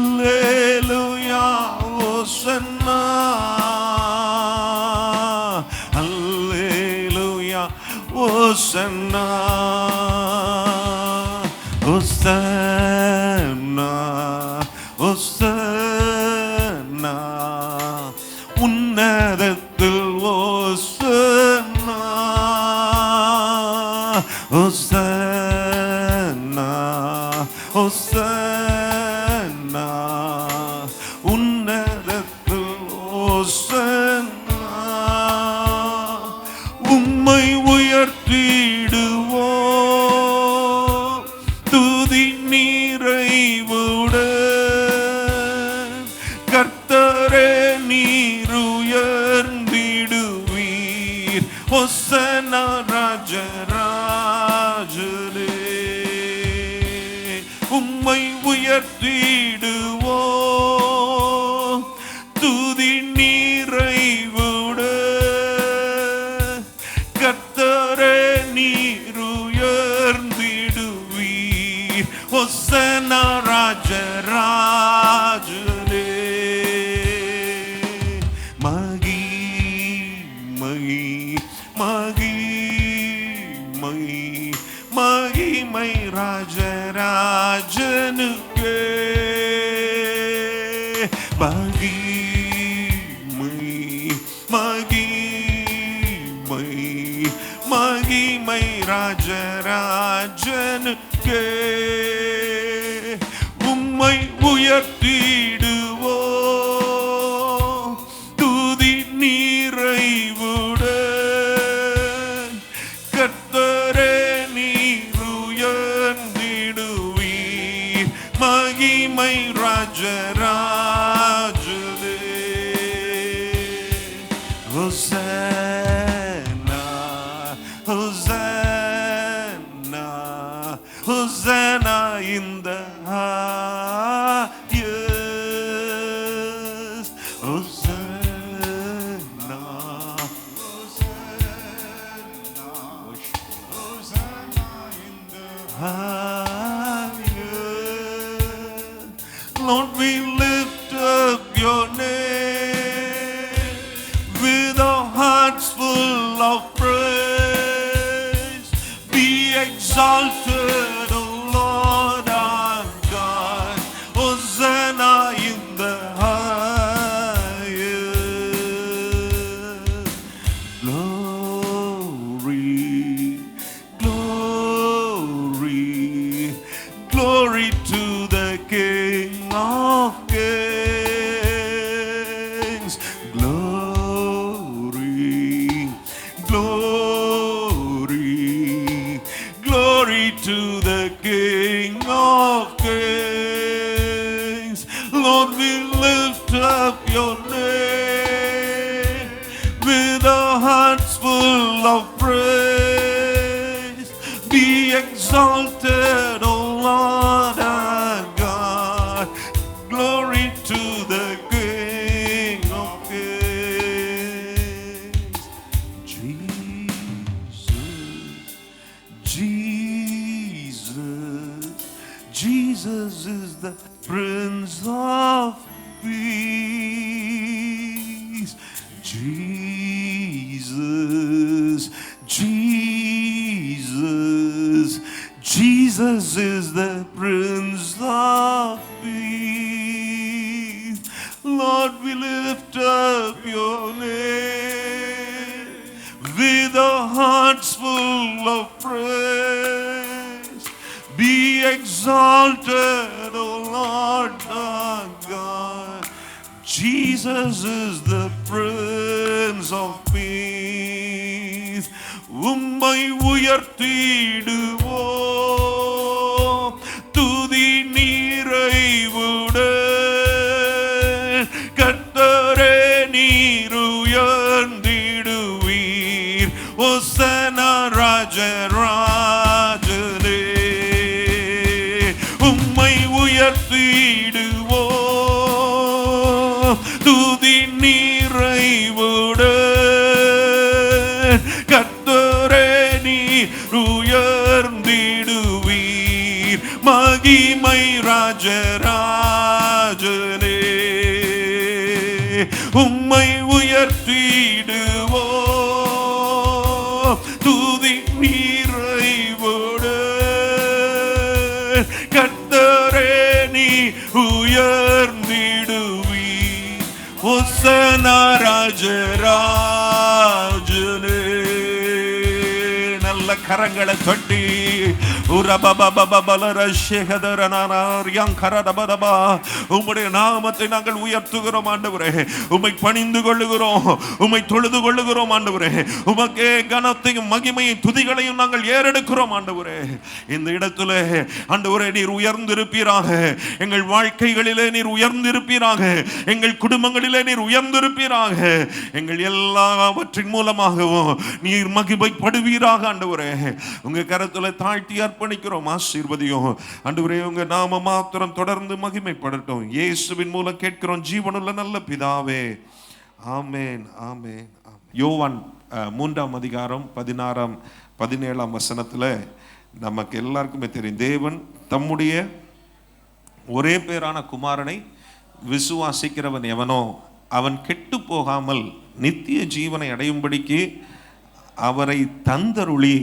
அல்லேலூயா ஓசன்னா அல்லேலூயா ஓசன்னா ஓசன்னா ஓசன்னா உன்னதத்தில் ஓசன்னா ஓசன்னா ஓசன்னா உன்னதத்தில் ஓசன்னா உம்மை உயர்த்திடுவோம் துதி நிறைவுடன் கர்த்தரே நீர் உயர்ந்திடுவீர் ஓசன்னா ராஜராஜரே உம்மை உயர்த்திடுவோம் துதி நிறைவுடன் கர்த்தரே நீர் உயர்ந்திடுவீர் ஓசன்னா ராஜராஜரே மகி மகி மகி மகி மகிமை ராஜராஜனுக்கே மகிமை மகிமை மகிமை ராஜராஜனுக்கே உம்மை உயர்த்திடுவோம் துதி நீரை Hosanna. Lord, we lift up your name with our hearts full of praise. Be exalted, O Lord our God. Hosanna in the highest. Glory, glory, glory to the King of Kings. Glory, glory, glory to the King of Kings. Lord, we lift up your name with our hearts full of praise. Be exalted, O Lord our God. Glory to the King of Kings. Jesus, Jesus is the Prince of Peace. Jesus, Jesus, Jesus is the Prince of Peace. Lord, we lift up your name with our hearts full of praise. Be exalted, O Lord our God. Jesus is the Prince of Peace. உம்மை உயர்த்திடுவோம் துதி நிறைவுடன். கர்த்தரே நீர் உயர்ந்திடுவீர். ஓசன்னா ராஜராஜனே. உம்மை உயர்த்திடுவோம் துதி நிறைவுடன். கர்த்தரே நீர் உயர்ந்திடுவீர். மகிமை ராஜராஜனே. உம்மை உயர்த்திடுவோம் துதி நிறைவுடன். கர்த்தரே நீர் உயர்ந்திடுவீர். ஓசன்னா ராஜராஜனே. நல்ல கரங்களை தொட்டி உம்முடைய நாமத்தை நாங்கள் உயர்த்துகிறோம் ஆண்டவரே. உம்மை பணிந்து கொள்ளுகிறோம், உம்மை தொழுது கொள்ளுகிறோம் ஆண்டவரே. உமக்கே கனத்தையும் மகிமையும் துதிகளையும் நாங்கள் ஏறெடுக்கிறோம் ஆண்டவரே. இந்த இடத்துல ஆண்டவரே நீர் உயர்ந்திருப்பீராக. எங்கள் வாழ்க்கைகளிலே நீர் உயர்ந்திருப்பீராக. எங்கள் குடும்பங்களிலே நீர் உயர்ந்திருப்பீராக. எங்கள் எல்லாவற்றின் மூலமாகவும் நீர் மகிமைப்படுவீராக ஆண்டவரே. உங்க கரத்துல தாழ்த்தி அர்ப்பணிக்கிறோம். ஆசீர்வதியும் ஆண்டவரே. உங்க நாம மாத்திரம் தொடர்ந்து மகிமைப்படட்டும். இயேசுவின் மூலம் கேட்கிறோம் ஜீவனுள்ள நல்ல பிதாவே. ஆமென், ஆமென். யோவான் 3ஆம் அதிகாரம் 16ஆம் 17ஆம் வசனத்துல நமக்கு எல்லாருக்குமே தெரியும், தேவன் தம்முடைய ஒரே பேரான குமாரனை விசுவாசிக்கிறவன் எவனோ அவன் கெட்டு போகாமல் நித்திய ஜீவனை அடையும்படிக்கு அவரை தந்தருளி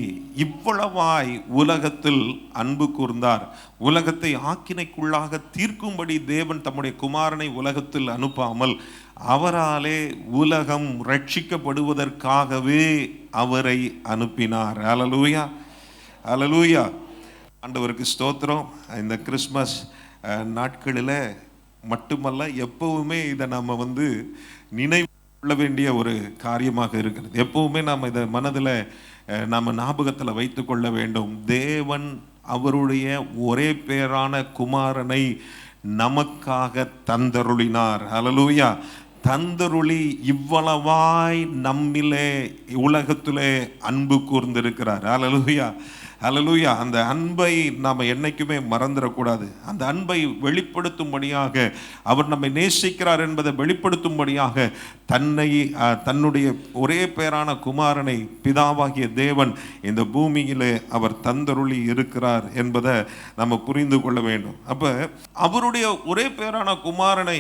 இவ்வளவாய் உலகத்தில் அன்பு கூர்ந்தார். உலகத்தை ஆக்கினைக்குள்ளாக தீர்க்கும்படி தேவன் தம்முடைய குமாரனை உலகத்தில் அனுப்பாமல் அவராலே உலகம் ரட்சிக்கப்படுவதற்காகவே அவரை அனுப்பினார். அல்லேலூயா, அல்லேலூயா. ஆண்டவருக்கு ஸ்தோத்திரம். இந்த கிறிஸ்மஸ் நாட்களில் மட்டுமல்ல, எப்பவுமே இதை நம்ம நினைவு கொள்ள வேண்டிய ஒரு காரியமாக இருக்கிறது. எப்பவுமே நாம் இதை மனதில் நாம் ஞாபகத்தில் வைத்து கொள்ள வேண்டும். தேவன் அவருடைய ஒரே பேரான குமாரனை நமக்காக தந்தருளினார். அல்லேலூயா. தந்தருளி இவ்வளவாய் நம்மிலே உலகத்திலே அன்பு கூர்ந்திருக்கிறார். அல்லேலூயா, ஹல்லேலூயா. அந்த அன்பை நாம் என்னைக்குமே மறந்துடக்கூடாது. அந்த அன்பை வெளிப்படுத்தும்படியாக, அவர் நம்மை நேசிக்கிறார் என்பதை வெளிப்படுத்தும்படியாக தன்னுடைய ஒரே பேரான குமாரனை பிதாவாகிய தேவன் இந்த பூமியிலே அவர் தந்தருளி இருக்கிறார் என்பதை நம்ம புரிந்து கொள்ள வேண்டும். அப்போ அவருடைய ஒரே பேரான குமாரனை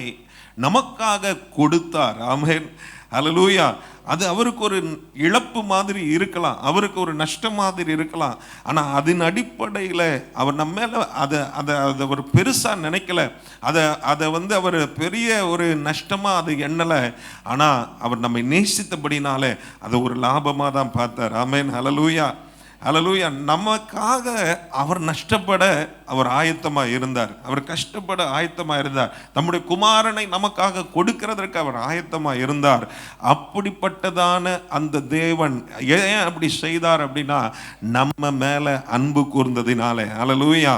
நமக்காக கொடுத்தார். ஆமென், ஹல்லேலூயா. அது அவருக்கு ஒரு இழப்பு மாதிரி இருக்கலாம், அவருக்கு ஒரு நஷ்டம் மாதிரி இருக்கலாம். ஆனால் அதன் அடிப்படையில் அவர் நம்ம மேலே அதை ஒரு பெருசாக நினைக்கல, அதை அவர் பெரிய ஒரு நஷ்டமாக அது எண்ணலை. ஆனால் அவர் நம்மை நேசித்தபடினாலே அதை ஒரு லாபமாக தான் பார்த்தார். ஆமென், ஹல்லேலூயா, ஹல்லேலூயா. நமக்காக அவர் நஷ்டப்பட அவர் ஆயத்தமாக இருந்தார், அவர் கஷ்டப்பட ஆயத்தமாக இருந்தார், நம்முடைய குமாரனை நமக்காக கொடுக்கிறதற்கு அவர் ஆயத்தமாக இருந்தார். அப்படிப்பட்டதான அந்த தேவன் ஏன் அப்படி செய்தார் அப்படின்னா, நம்ம மேலே அன்பு கூர்ந்ததினாலே. ஹல்லேலூயா,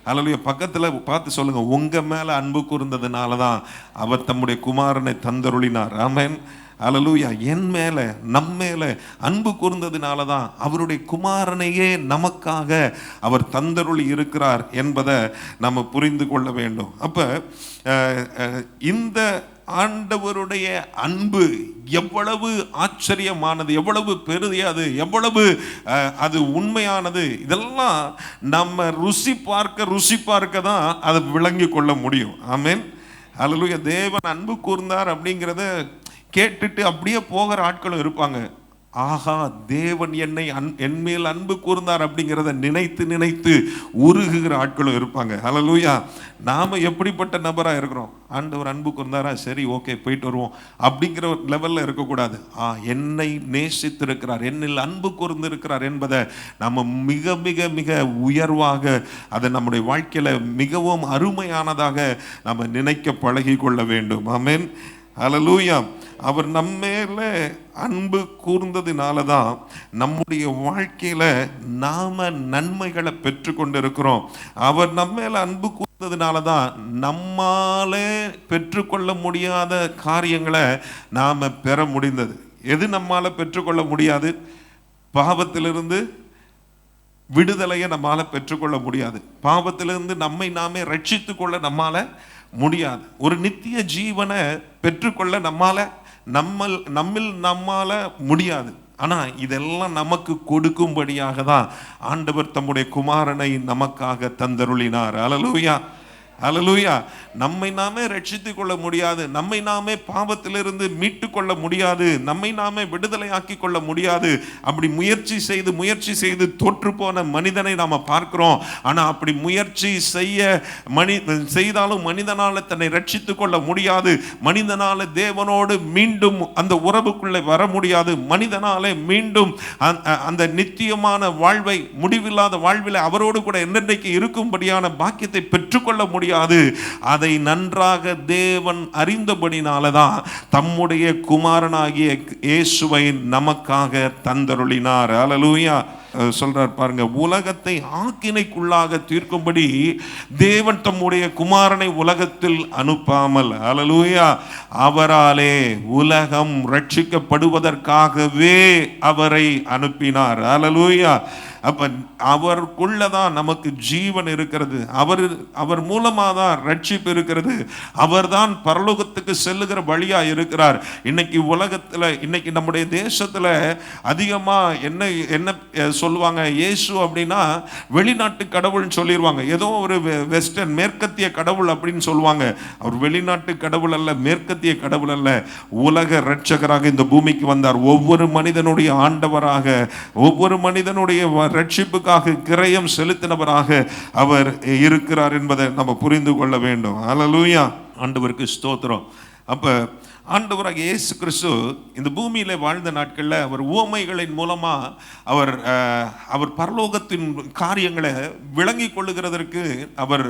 ஹல்லேலூயா. பக்கத்தில் பார்த்து சொல்லுங்க, உங்கள் மேலே அன்பு கூர்ந்ததுனால தான் அவர் தம்முடைய குமாரனை தந்தருளினார். ஆமென், ஹல்லேலூயா. என் மேலே, நம் மேலே அன்பு கூர்ந்ததினால தான் அவருடைய குமாரனையே நமக்காக அவர் தந்தருளி இருக்கிறார் என்பதை நம்ம புரிந்து கொள்ள வேண்டும். அப்போ இந்த ஆண்டவருடைய அன்பு எவ்வளவு ஆச்சரியமானது, எவ்வளவு பெரியது, எவ்வளவு அது உண்மையானது, இதெல்லாம் நம்ம ருசி பார்க்க தான் அதை விளங்கி கொள்ள முடியும். ஆமென், ஹல்லேலூயா. தேவன் அன்பு கூர்ந்தார் அப்படிங்கிறத கேட்டுட்டு அப்படியே போகிற ஆட்களும் இருப்பாங்க. ஆஹா, தேவன் என் மேல் அன்பு கூர்ந்தார் அப்படிங்கிறத நினைத்து உருகுகிற ஆட்களும் இருப்பாங்க. ஹல்லேலூயா. நாம் எப்படிப்பட்ட நபராக இருக்கிறோம்? ஆண்டவர் அன்பு கூர்ந்தாரா, சரி ஓகே போயிட்டு வருவோம் அப்படிங்கிற லெவலில் இருக்கக்கூடாது. என்னை நேசித்திருக்கிறார், என்னில் அன்பு கூர்ந்திருக்கிறார் என்பதை நம்ம மிக மிக மிக உயர்வாக, அதை நம்முடைய வாழ்க்கையில் மிகவும் அருமையானதாக நம்ம நினைக்க பழகி கொள்ள வேண்டும். ஆமென், ஹல்லேலூயா. அவர் நம்மேல அன்பு கூர்ந்ததினால தான் நம்முடைய வாழ்க்கையில நாம நன்மைகளை பெற்று கொண்டிருக்கிறோம். அவர் நம்மேல அன்பு கூர்ந்ததினால தான் நம்மாலே பெற்றுக்கொள்ள முடியாத காரியங்களை நாம பெற முடிந்தது. எது நம்மால பெற்றுக்கொள்ள முடியாது? பாவத்திலிருந்து விடுதலையை நம்மால பெற்றுக்கொள்ள முடியாது, பாவத்திலிருந்து நம்மை நாமே ரட்சித்து கொள்ள நம்மால முடியாது, ஒரு நித்திய ஜீவனை பெற்றுக்கொள்ள நம்மால முடியாது. ஆனா இதெல்லாம் நமக்கு கொடுக்கும்படியாக தான் ஆண்டவர் தம்முடைய குமாரனை நமக்காக தந்தருளினார். ஹல்லேலூயா, ஹல்லேலூயா. நம்மை நாமே ரட்சித்துக் கொள்ள முடியாது, நம்மை நாமே பாவத்திலிருந்து மீட்டு கொள்ள முடியாது, நம்மை நாமே விடுதலையாக்கி கொள்ள முடியாது. அப்படி முயற்சி செய்து தோற்று போன மனிதனை நாம பார்க்கிறோம். ஆனா அப்படி முயற்சி செய்தாலும் மனிதனால தன்னை ரட்சித்துக் கொள்ள முடியாது, மனிதனால தேவனோடு மீண்டும் அந்த உறவுக்குள்ளே வர முடியாது, மனிதனாலே மீண்டும் அந்த நித்தியமான வாழ்வை, முடிவில்லாத வாழ்வில் அவரோடு கூட என்னென்னைக்கு இருக்கும்படியான பாக்கியத்தை பெற்றுக்கொள்ள முடியாது. அதை நன்றாக தேவன் அறிந்தபடினாலதான் தம்முடைய குமாரனாகிய இயேசுவை நமக்காக தந்தருளினார். ஹல்லேலூயா. சொல்றார் பாருங்க, உலகத்தை ஆக்கினைக்குள்ளாக தீர்க்கும்படி தேவன் தம்முடைய குமாரனை உலகத்தில் அனுப்பாமல், ஹல்லேலூயா, அவராலே உலகம் ரட்சிக்கப்படுவதற்காகவே அவரை அனுப்பினார். ஹல்லேலூயா. அப்ப அவருக்குள்ளதான் நமக்கு ஜீவன் இருக்கிறது, அவர் மூலமா தான் ரட்சிப்பு இருக்கிறது, அவர் தான் பரலோகத்துக்கு செல்லுகிற வழியா இருக்கிறார். இன்னைக்கு உலகத்துல, இன்னைக்கு நம்முடைய தேசத்துல அதிகமா என்ன சொல்லுவாங்க, இயேசு அப்படின்னா வெளிநாட்டு கடவுள்னு சொல்லிடுவாங்க, ஏதோ ஒரு வெஸ்டர்ன் மேற்கத்திய கடவுள் அப்படின்னு சொல்லுவாங்க. அவர் வெளிநாட்டு கடவுள் அல்ல, மேற்கத்திய கடவுள் அல்ல, உலக ரட்சகராக இந்த பூமிக்கு வந்தார். ஒவ்வொரு மனிதனுடைய ஆண்டவராக, ஒவ்வொரு மனிதனுடைய ரட்சிப்புக்காக கிரயம் செலுத்தினவராக அவர் இருக்கிறார் என்பதை நம்ம புரிந்து கொள்ள வேண்டும். ஹல்லேலூயா, ஆண்டவருக்கு ஸ்தோத்திரம். அப்ப ஆண்டவராக இயேசு கிறிஸ்து இந்த பூமியில வாழ்ந்த நாட்களில் அவர் உவமைகளின் மூலமா அவர் பரலோகத்தின் காரியங்களை விளங்கி கொள்ளுகிறதற்கு அவர்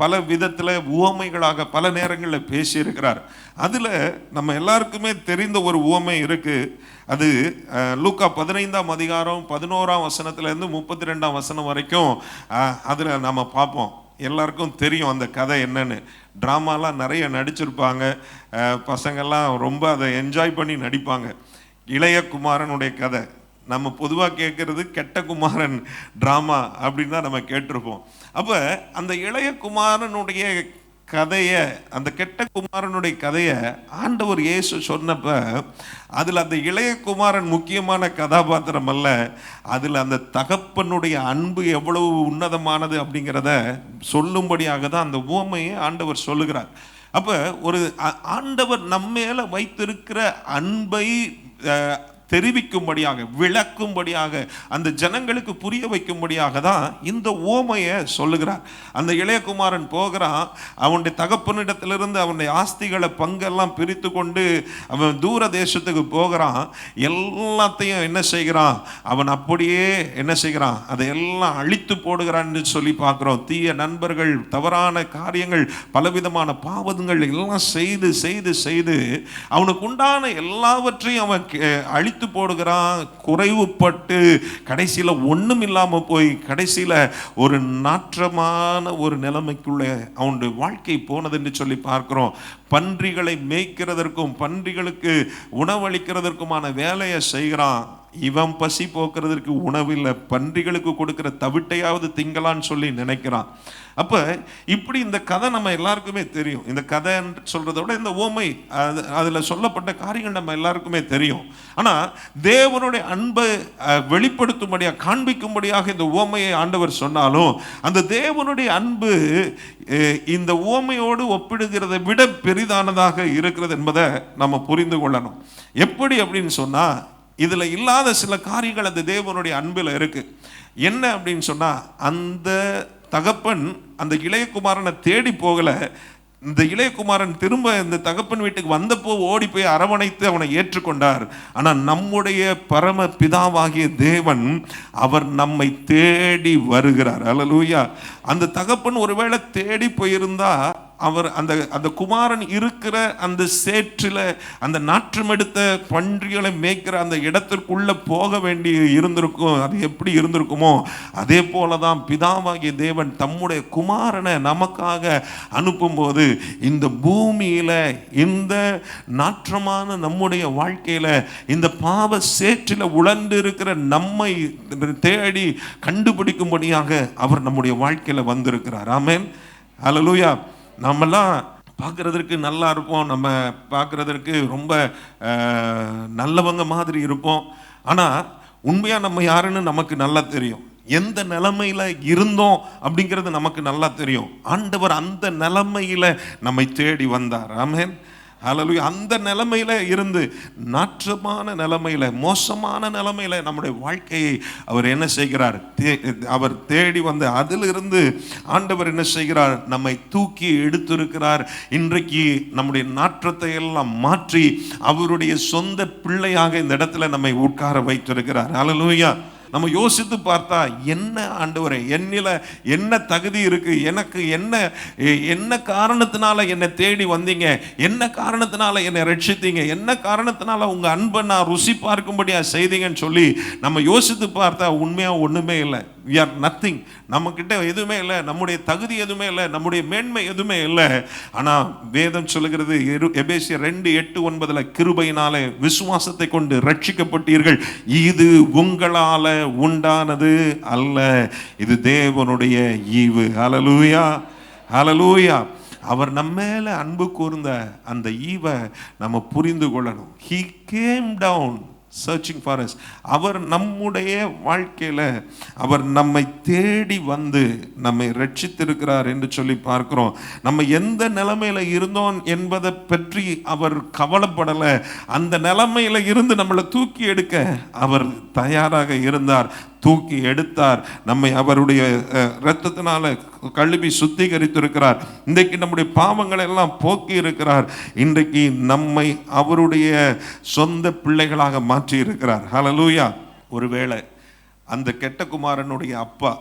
பல விதத்தில் உவமைகளாக பல நேரங்களில் பேசியிருக்கிறார். அதில் நம்ம எல்லாருக்குமே தெரிந்த ஒரு உவமை இருக்கு. அது லூக்கா 15ஆம் அதிகாரம் 11ஆம் வசனத்திலேருந்து 32ஆம் வசனம் வரைக்கும் அதில் நம்ம பார்ப்போம். எல்லாருக்கும் தெரியும் அந்த கதை என்னன்னு. ட்ராமாலாம் நிறைய நடிச்சிருப்பாங்க, பசங்கள்லாம் ரொம்ப அதை என்ஜாய் பண்ணி நடிப்பாங்க. இளைய குமாரனுடைய கதை. நம்ம பொதுவாக கேட்கறது கெட்ட குமாரன் ட்ராமா அப்படின்னு தான் நம்ம கேட்டிருப்போம். அப்போ அந்த இளைய குமாரனுடைய கதையை, அந்த கெட்ட குமாரனுடைய கதையை ஆண்டவர் இயேசு சொன்னப்ப அதில் அந்த இளைய குமாரன் முக்கியமான கதாபாத்திரம் அல்ல, அதில் அந்த தகப்பனுடைய அன்பு எவ்வளவு உன்னதமானது அப்படிங்கிறத சொல்லும்படியாக தான் அந்த உவமையை ஆண்டவர் சொல்லுகிறார். அப்போ ஒரு ஆண்டவர் நம்மேல வைத்திருக்கிற அன்பை தெரிவிக்கும்படியாக, விளக்கும்படியாக, அந்த ஜனங்களுக்கு புரிய வைக்கும்படியாக தான் இந்த ஓமையை சொல்லுகிறார். அந்த இளையகுமாரன் போகிறான், அவனுடைய தகப்பனிடத்திலிருந்து அவனுடைய ஆஸ்திகளை பங்கெல்லாம் பிரித்து கொண்டு அவன் தூர தேசத்துக்கு போகிறான். எல்லாத்தையும் என்ன செய்கிறான், அவன் அப்படியே என்ன செய்கிறான், அதையெல்லாம் அழித்து போடுகிறான்னு சொல்லி பார்க்குறோம். தீய நண்பர்கள், தவறான காரியங்கள், பலவிதமான பாவங்கள் எல்லாம் செய்து செய்து செய்து அவனுக்கு உண்டான எல்லாவற்றையும் அவன் அழித்து போடுகிறான். குறைவுபட்டு கடைசியில் ஒன்றும் இல்லாமல் போய் கடைசியில் ஒரு நாற்றமான ஒரு நிலைமைக்குள்ள அவனுடைய வாழ்க்கை போனது என்று சொல்லி பார்க்கிறோம். பன்றிகளை மேய்க்கிறதற்கும் பன்றிகளுக்கு உணவளிக்கிறதற்குமான வேலையை செய்கிறான். இவன் பசி போக்குறதற்கு உணவில்லை, பன்றிகளுக்கு கொடுக்கிற தவிட்டையாவது திங்கலான்னு சொல்லி நினைக்கிறான். அப்போ இப்படி இந்த கதை நம்ம எல்லாருக்குமே தெரியும். இந்த கதை சொல்றதை விட இந்த ஓமை, அதில் சொல்லப்பட்ட காரியங்கள் நம்ம எல்லாருக்குமே தெரியும். ஆனால் தேவனுடைய அன்பை வெளிப்படுத்தும்படியாக, காண்பிக்கும்படியாக இந்த ஓமையை ஆண்டவர் சொன்னாலும் அந்த தேவனுடைய அன்பு இந்த ஓமையோடு ஒப்பிடுகிறதை விட பெரிதானதாக இருக்கிறது என்பதை நம்ம புரிந்து கொள்ளணும். எப்படி அப்படின்னு சொன்னா, இதுல இல்லாத சில காரியங்கள் அந்த தேவனுடைய அன்பில் இருக்கு. என்ன அப்படின்னு சொன்னா, அந்த தகப்பன் அந்த இளையகுமாரனை தேடி போகல. இந்த இளையகுமாரன் திரும்ப இந்த தகப்பன் வீட்டுக்கு வந்தப்போ ஓடி போய் அரவணைத்து அவனை ஏற்றுக்கொண்டார். ஆனால் நம்முடைய பரம பிதாவாகிய தேவன் அவர் நம்மை தேடி வருகிறார். அல்லேலூயா. அந்த தகப்பன் ஒருவேளை தேடி போயிருந்தா அவர் அந்த அந்த குமாரன் இருக்கிற அந்த சேற்றில் அந்த நாற்றம் எடுத்த பன்றிகளை மேய்க்கிற அந்த இடத்திற்குள்ள போக வேண்டி இருந்திருக்கும். அது எப்படி இருந்திருக்குமோ அதே போல தான் பிதாவாகிய தேவன் தம்முடைய குமாரனை நமக்காக அனுப்பும்போது இந்த பூமியில இந்த நாற்றமான நம்முடைய வாழ்க்கையில இந்த பாவ சேற்றில் உழந்து இருக்கிற நம்மை தேடி கண்டுபிடிக்கும்படியாக அவர் நம்முடைய வாழ்க்கையில வந்திருக்கிறார். ஆமென். ஹல்லேலூயா. நம்மெல்லாம் பார்க்குறதற்கு நல்லா இருப்போம், நம்ம பார்க்குறதற்கு ரொம்ப நல்லவங்க மாதிரி இருப்போம். ஆனால் உண்மையாக நம்ம யாருன்னு நமக்கு நல்லா தெரியும். எந்த நிலைமையில் இருந்தோம் அப்படிங்கிறது நமக்கு நல்லா தெரியும். ஆண்டவர் அந்த நிலைமையில் நம்மை தேடி வந்தார். ஆமென். ஹல்லேலூயா. அந்த நிலைமையில இருந்து, நாற்றமான நிலைமையில, மோசமான நிலைமையில நம்முடைய வாழ்க்கையை அவர் என்ன செய்கிறார், அவர் தேடி வந்து அதிலிருந்து ஆண்டவர் என்ன செய்கிறார், நம்மை தூக்கி எடுத்திருக்கிறார். இன்றைக்கு நம்முடைய நாற்றத்தை எல்லாம் மாற்றி அவருடைய சொந்த பிள்ளையாக இந்த இடத்துல நம்மை உட்கார வைத்திருக்கிறார். ஹல்லேலூயா. நம்ம யோசித்து பார்த்தா, என்ன ஆண்டவரே, என்னில என்ன தகுதி இருக்கு, எனக்கு என்ன காரணத்தினால என்னை தேடி வந்தீங்க, என்ன காரணத்தினால என்னை ரட்சித்தீங்க, என்ன காரணத்தினால உங்க அன்பை நான் ருசி பார்க்கும்படியா செய்தீங்கன்னு சொல்லி நம்ம யோசித்து பார்த்தா உண்மையா ஒண்ணுமே இல்லை. we are nothing. நம்ம கிட்ட எதுவுமே இல்லை, நம்முடைய தகுதி எதுவுமே இல்லை, நம்முடைய மேன்மை எதுவுமே இல்லை. ஆனா வேதம் சொல்லுகிறது, எபேசியர் 2:8-9 கிருபையினாலே விசுவாசத்தை கொண்டு ரட்சிக்கப்பட்டீர்கள், இது உங்களால உண்டானது அல்ல, இது தேவனுடைய ஈவு. ஹல்லேலூயா. ஹல்லேலூயா. அவர் நம்ம மேல அன்பு கூர்ந்த அந்த ஈவை நம்ம புரிந்து கொள்ளணும். he came down searching for us. அவர் நம்முடைய வாழ்க்கையில அவர் நம்மை தேடி வந்து நம்மை ரட்சித்திருக்கிறார் என்று சொல்லி பார்க்கிறோம். நம்ம எந்த நிலைமையில இருந்தோம் என்பதை பற்றி அவர் கவலைப்படல. அந்த நிலைமையில இருந்து நம்மளை தூக்கி எடுக்க அவர் தயாராக இருந்தார். தூக்கி எடுத்தார். நம்மை அவருடைய இரத்தத்தினால கழுவி சுத்திகரித்திருக்கிறார். இன்றைக்கு நம்முடைய பாவங்களை எல்லாம் போக்கி இருக்கிறார். இன்றைக்கு நம்மை அவருடைய சொந்த பிள்ளைகளாக மாற்றி இருக்கிறார். ஹல்லேலூயா. ஒருவேளை அந்த கெட்ட குமாரனுடைய அப்பா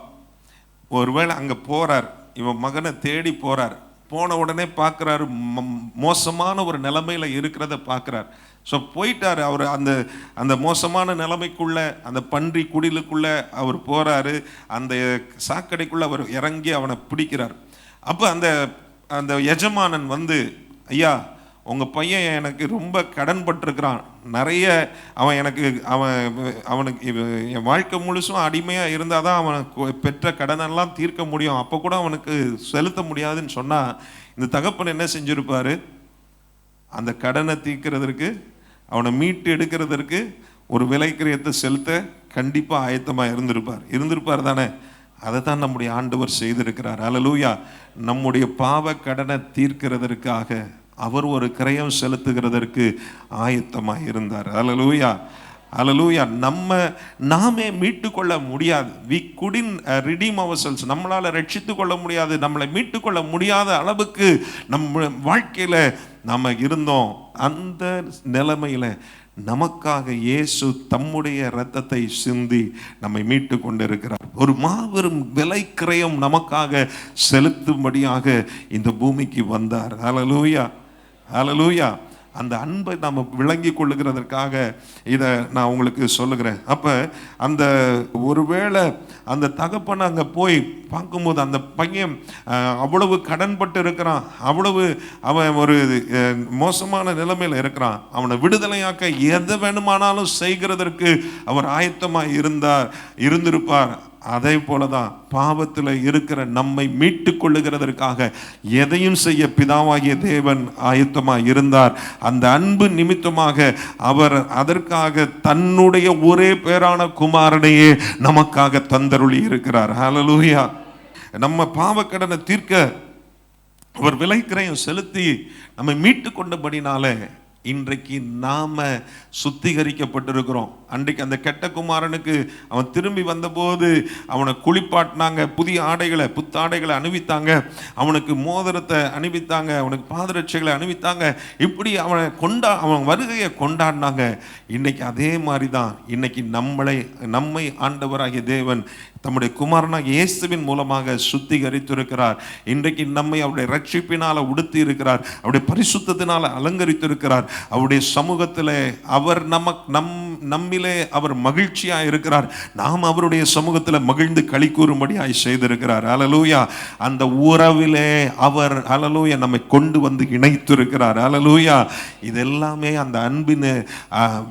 ஒருவேளை அங்க போறார், இவன் மகனை தேடி போறார். போன உடனே பார்க்குறாரு, மோசமான ஒரு நிலைமையில இருக்கிறத பார்க்குறார். ஸோ போயிட்டார். அவர் அந்த அந்த மோசமான நிலைமைக்குள்ள, அந்த பன்றி குடிலுக்குள்ள அவர் போறாரு. அந்த சாக்கடைக்குள்ள அவர் இறங்கி அவனை பிடிக்கிறார். அப்போ அந்த அந்த எஜமானன் வந்து, ஐயா உங்கள் பையன் எனக்கு ரொம்ப கடன் பட்டிருக்கிறான், நிறைய அவனுக்கு என் வாழ்க்கை முழுசும் அடிமையாக இருந்தால் தான் அவனுக்கு பெற்ற கடனெல்லாம் தீர்க்க முடியும், அப்போ கூட அவனுக்கு செலுத்த முடியாதுன்னு சொன்னால் இந்த தகப்பன் என்ன செஞ்சுருப்பார்? அந்த கடனை தீர்க்கிறதுக்கு, அவனை மீட்டு எடுக்கிறதுக்கு ஒரு விலை கிரயத்தை செலுத்த கண்டிப்பாக ஆயத்தமாக இருந்திருப்பார் தானே? அதை தான் நம்முடைய ஆண்டவர் செய்திருக்கிறார். அல்லேலூயா. நம்முடைய பாவ கடனை தீர்க்கிறதற்காக அவர் ஒரு கிரயம் செலுத்துகிறதற்கு ஆயத்தமாக இருந்தார். அல்லேலூயா, அல்லேலூயா. நாமே மீட்டு கொள்ள முடியாது. we couldn't redeem ourselves. நம்மளால் ரட்சித்து கொள்ள முடியாது, நம்மளை மீட்டு கொள்ள முடியாத அளவுக்கு நம்ம வாழ்க்கையில் நம்ம இருந்தோம். அந்த நிலைமையில நமக்காக இயேசு தம்முடைய இரத்தத்தை சிந்தி நம்மை மீட்டு கொண்டிருக்கிறார். ஒரு மாபெரும் விலை கிரயம் நமக்காக செலுத்தும்படியாக இந்த பூமிக்கு வந்தார். ஹல்லேலூயா, ஹல்லேலூயா. அந்த அன்பை நாம் விளங்கி கொள்ளுகிறதற்காக இதை நான் உங்களுக்கு சொல்லுகிறேன். அப்போ அந்த ஒருவேளை அந்த தகப்பன் அங்கே போய் பார்க்கும்போது அந்த பையன் அவ்வளவு கடன்பட்டு இருக்கிறான், அவன் ஒரு மோசமான நிலைமையில் இருக்கிறான். அவனை விடுதலையாக்க எதை வேணுமானாலும் செய்கிறதற்கு அவர் ஆயத்தமாக இருந்திருப்பார். அதே போலதான் பாவத்தில் இருக்கிற நம்மை மீட்டு கொள்ளுகிறதற்காக எதையும் செய்ய பிதாவாகிய தேவன் ஆயத்தமாக இருந்தார். அந்த அன்பு நிமித்தமாக அவர் அதற்காக தன்னுடைய ஒரே பேரான குமாரனையே நமக்காக தந்தருளி இருக்கிறார். ஹல்லேலூயா. நம்ம பாவக்கடனை தீர்க்க அவர் விலைக்கிரயம் செலுத்தி நம்மை மீட்டு கொண்டபடினாலே இன்றைக்கு நாம சுத்திகரிக்கப்பட்டிருக்கிறோம். அன்றைக்கு அந்த கெட்ட குமாரனுக்கு அவன் திரும்பி வந்தபோது அவனை குளிப்பாட்டினாங்க, புத்தாடைகளை அணிவித்தாங்க, அவனுக்கு மோதிரத்தை அணிவித்தாங்க, அவனுக்கு பாதரட்சைகளை அணிவித்தாங்க. இப்படி அவன் வருகையை கொண்டாடினாங்க. இன்னைக்கு அதே மாதிரி தான் இன்னைக்கு நம்மை ஆண்டவராகிய தேவன் தம்முடைய குமாரனாகிய இயேசுவின் மூலமாக சுத்திகரித்திருக்கிறார். இன்றைக்கு நம்மை அவருடைய ரட்சிப்பினால் உடுத்தி இருக்கிறார், அவருடைய பரிசுத்தத்தினால் அலங்கரித்திருக்கிறார். அவருடைய சமூகத்தில் அவர் நம்மிலே அவர் மகிழ்ச்சியாக இருக்கிறார். நாம் அவருடைய சமூகத்தில் மகிழ்ந்து களி கூறும்படியாய் செய்திருக்கிறார். அல்லேலூயா. அந்த உறவிலே அவர் அல்லேலூயா நம்மை கொண்டு வந்து இணைத்திருக்கிறார். அல்லேலூயா. இதெல்லாமே அந்த அன்பின்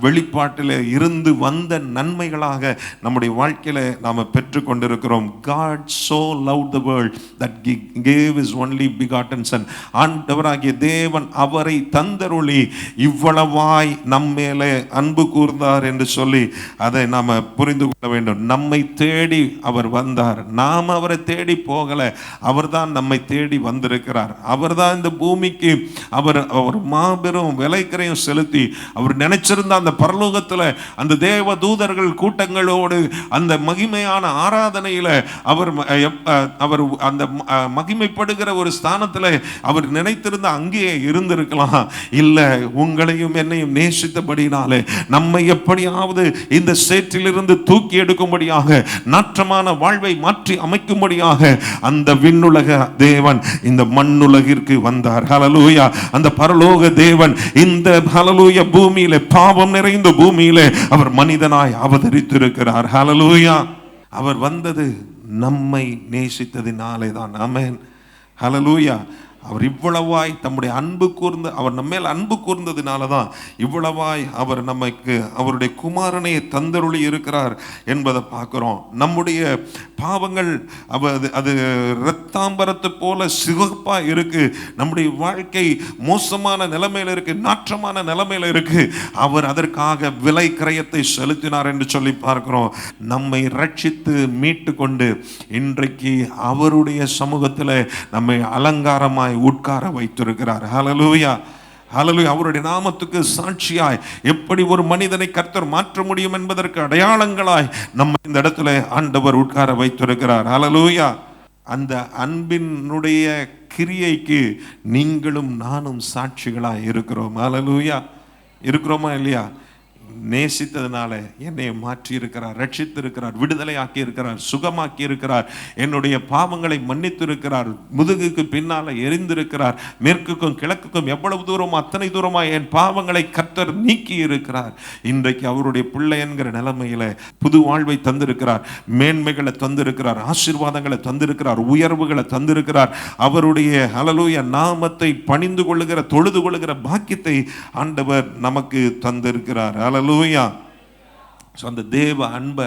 வெளிப்பாட்டில் இருந்து வந்த நன்மைகளாக நம்முடைய வாழ்க்கையில நாம் பெற்று கொண்டிருக்கிறோம். God so loved the world that he gave his only begotten son. ஆண்டவராகிய தேவன் அவரை தந்தருளி இவ்வளவாய் நம்மேலே அன்பு கூர்ந்தார் என்று சொல்லி அதை நாம் புரிந்து கொள்ள வேண்டும். நம்மை தேடி அவர் வந்தார், நாம் அவரை தேடி போகல, அவர்தான் நம்மை தேடி வந்திருக்கிறார். அவர்தான் இந்த பூமிக்கு அவர் மாபெரும் விலைக்கிரயம் செலுத்தி அவர் நினைச்சிருந்த அந்த பரலோகத்தில் அந்த தேவ தூதர்கள் கூட்டங்களோடு அந்த மகிமையான ஆராதனையில் அவர் அந்த மகிமைப்படுகிற ஒரு ஸ்தானத்தில் அவர் நினைத்திருந்த அங்கேயே இருந்திருக்கலாம். இல்லை, உங்களையும் என்னையும் நேசித்தபடினாலே நம்மை எப்படியாவது இந்த சேற்றிலிருந்து தூக்கி எடுக்கும்படியாக நாற்றமான வாழ்வை மாற்றி அமைக்கும்படியாக அந்த விண்ணுலக தேவன் இந்த மண்ணுலகிற்கு வந்தார். ஹல்லேலூயா. அந்த பரலோக தேவன் இந்த ஹல்லேலூயா பூமியிலே, பாவம் நிறைந்த பூமியிலே அவர் மனிதனாய் அவதரித்திருக்கிறார். ஹல்லேலூயா. அவர் வந்தது நம்மை நேசித்ததினாலே தான். ஆமென். ஹல்லேலூயா. அவர் இவ்வளவாய் தம்முடைய அவர் நம்ம மேல் அன்பு கூர்ந்ததினால தான் இவ்வளவாய் அவர் நமக்கு அவருடைய குமாரனை தந்தருளி இருக்கிறார் என்பதை பார்க்கிறோம். நம்முடைய பாவங்கள் அது இரத்தாம்பரத்தை போல சிவப்பா இருக்கு, நம்முடைய வாழ்க்கை மோசமான நிலைமையில இருக்கு, நாற்றமான நிலைமையில இருக்கு. அவர் அதற்காக விலை கிரயத்தை செலுத்தினார் என்று சொல்லி பார்க்கிறோம். நம்மை ரட்சித்து மீட்டு கொண்டு இன்றைக்கு அவருடைய சமூகத்தில் நம்மை அலங்காரமாய் உட்கார வைத்திருக்கிறார். ஹல்லேலூயா, ஹல்லேலூயா. அவருடைய நாமத்துக்கு சாட்சியாய் எப்படி ஒரு மனிதனை கர்த்தர் மாற்ற முடியும் என்பதற்கு அடையாளங்களாய் நம்ம இந்த இடத்துல ஆண்டவர் உட்கார வைத்திருக்கிறார். ஹல்லேலூயா. அந்த அன்பினுடைய கிரியைக்கு நீங்களும் நானும் சாட்சிகளாய் இருக்கிறோம். ஹல்லேலூயா. இருக்கிறோமா இல்லையா? நேசித்ததுனால என்னை மாற்றி இருக்கிறார், ரட்சித்து இருக்கிறார், விடுதலை ஆக்கி இருக்கிறார், சுகமாக்கி இருக்கிறார், என்னுடைய பாவங்களை மன்னித்து இருக்கிறார், முதுகுக்கு பின்னால எரிந்திருக்கிறார், மேற்குக்கும் கிழக்குக்கும் எவ்வளவு தூரமோ அத்தனை தூரமா என் பாவங்களை கர்த்தர் நீக்கி இருக்கிறார். இன்றைக்கு அவருடைய பிள்ளை என்கிற நிலைமையில புது வாழ்வை தந்திருக்கிறார், மேன்மைகளை தந்திருக்கிறார், ஆசீர்வாதங்களை தந்திருக்கிறார், உயர்வுகளை தந்திருக்கிறார். அவருடைய ஹல்லேலூயா நாமத்தை பணிந்து கொள்ளுகிற, தொழுது கொள்ளுகிற பாக்கியத்தை ஆண்டவர் நமக்கு தந்திருக்கிறார். ஹல்லேலூயா. அந்த தேவ அன்பை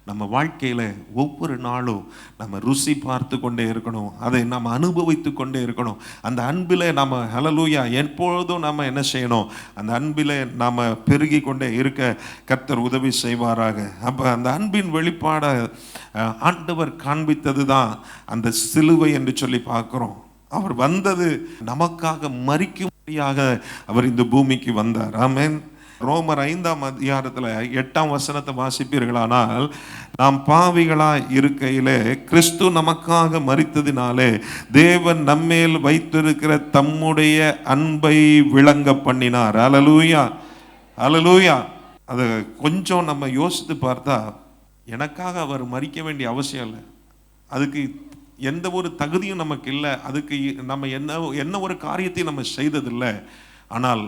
நம்ம வாழ்க்கையில ஒவ்வொரு நாளும் நம்ம ருசி பார்த்து கொண்டே இருக்கணும், அதை நம்ம அனுபவித்து கொண்டே இருக்கணும். அந்த அன்பில் நம்ம ஹல்லேலூயா எப்பொழுதும் நம்ம என்ன செய்யணும், அந்த அன்பில் நாம பெருகி கொண்டே இருக்க கர்த்தர் உதவி செய்வாராக. அப்போ அந்த அன்பின் வெளிப்பாட ஆண்டவர் காண்பித்தது தான் அந்த சிலுவை என்று சொல்லி பார்க்கிறோம். அவர் வந்தது நமக்காக மரிக்கும்படியாக அவர் இந்த பூமிக்கு வந்தார். ஆமென். ரோமர் 5ஆம் அதிகாரத்தில் 8ஆம் வசனத்தை வாசிப்பீர்களானால், நாம் பாவிகளாய் இருக்கையிலே கிறிஸ்து நமக்காக மரித்ததினாலே தேவன் நம்மேல் வைத்திருக்கிற தம்முடைய அன்பை விளங்க பண்ணினார். ஹல்லேலூயா, ஹல்லேலூயா. அதை கொஞ்சம் நம்ம யோசித்து பார்த்தா, எனக்காக அவர் மரிக்க வேண்டிய அவசியம் இல்லை, அதுக்கு எந்த ஒரு தகுதியும் நமக்கு இல்லை, அதுக்கு நம்ம என்ன ஒரு காரியத்தையும் நம்ம செய்ததில்லை. ஆனால்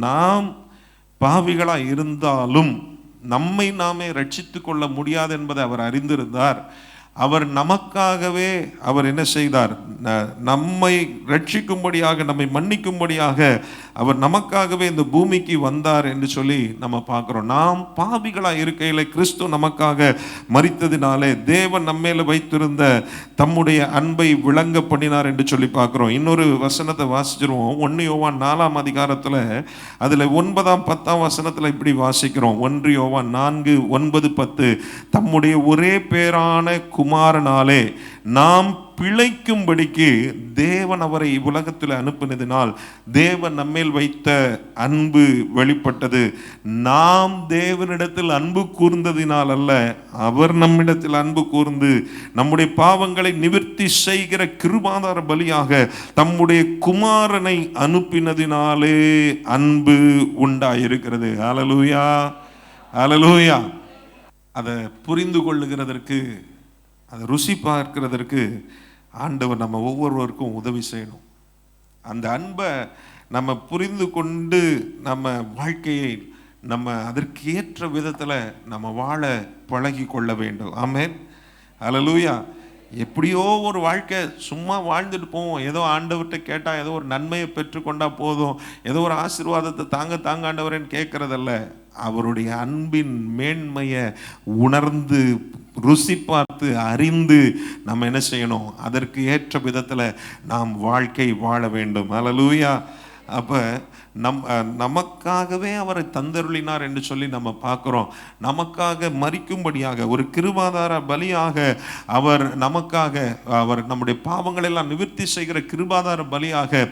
நாம் பாவிகளாக இருந்தாலும் நம்மை நாமே ரட்சித்து கொள்ள முடியாது என்பதை அவர் அறிந்திருந்தார். அவர் நமக்காகவே அவர் என்ன செய்தார், நம்மை ரட்சிக்கும்படியாக, நம்மை மன்னிக்கும்படியாக அவர் நமக்காகவே இந்த பூமிக்கு வந்தார் என்று சொல்லி நம்ம பார்க்கிறோம். நாம் பாவிகளாக இருக்கையில் கிறிஸ்து நமக்காக மரித்ததினாலே தேவன் நம்மேல வைத்திருந்த தம்முடைய அன்பை விளங்க பண்ணினார் என்று சொல்லி பார்க்கிறோம். இன்னொரு வசனத்தை வாசிச்சிருவோம். 1 யோவான் 4ஆம் அதிகாரத்தில் அதில் 9ஆம் 10ஆம் வசனத்தில் இப்படி வாசிக்கிறோம். 1 யோவான் 4, 9, 10. தம்முடைய ஒரே பேரான குமாரனாலே நாம் பிழைக்கும்படிக்கு தேவன் அவரை இவ்வுலகத்தில் அனுப்பினதினால் தேவன் நம்மேல் வைத்த அன்பு வெளிப்பட்டது. நாம் தேவனிடத்தில் அன்பு கூர்ந்ததினால் அல்ல, அவர் நம்மிடத்தில் அன்பு கூர்ந்து நம்முடைய பாவங்களை நிவர்த்தி செய்கிற கிருபாதார பலியாக தம்முடைய குமாரனை அனுப்பினதினாலே அன்பு உண்டாயிருக்கிறது. ஹல்லேலூயா, ஹல்லேலூயா. அதை புரிந்து கொள்ளுகிறதற்கு, அதை ருசி பார்க்கிறதற்கு ஆண்டவர் நம்ம ஒவ்வொருவருக்கும் உதவி செய்யணும். அந்த அன்பை நம்ம புரிந்து கொண்டு நம்ம வாழ்க்கையை நம்ம அதற்கேற்ற விதத்தில் நம்ம வாழ பழகி கொள்ள வேண்டும். ஆமென், ஹல்லேலூயா. எப்படியோ ஒரு வாழ்க்கை சும்மா வாழ்ந்துட்டு போவோம், ஏதோ ஆண்டவர்கிட்ட கேட்டால் ஏதோ ஒரு நன்மையை பெற்றுக்கொண்டா போதும், ஏதோ ஒரு ஆசீர்வாதத்தை தாங்க ஆண்டவரேன்னு கேட்கறதல்ல. அவருடைய அன்பின் மேன்மையை உணர்ந்து ருசி பார்த்து அறிந்து நம்ம என்ன செய்யணும், அதற்கு ஏற்ற விதத்தில் நாம் வாழ்க்கை வாழ வேண்டும். ஹல்லேலூயா. அப்போ நமக்காகவே அவரை தந்தருளினார் என்று சொல்லி நம்ம பார்க்குறோம். நமக்காக மரிக்கும்படியாக ஒரு கிருபாதார பலியாக அவர் நமக்காக, அவர் நம்முடைய பாவங்களெல்லாம் நிவர்த்தி செய்கிற கிருபாதார பலியாக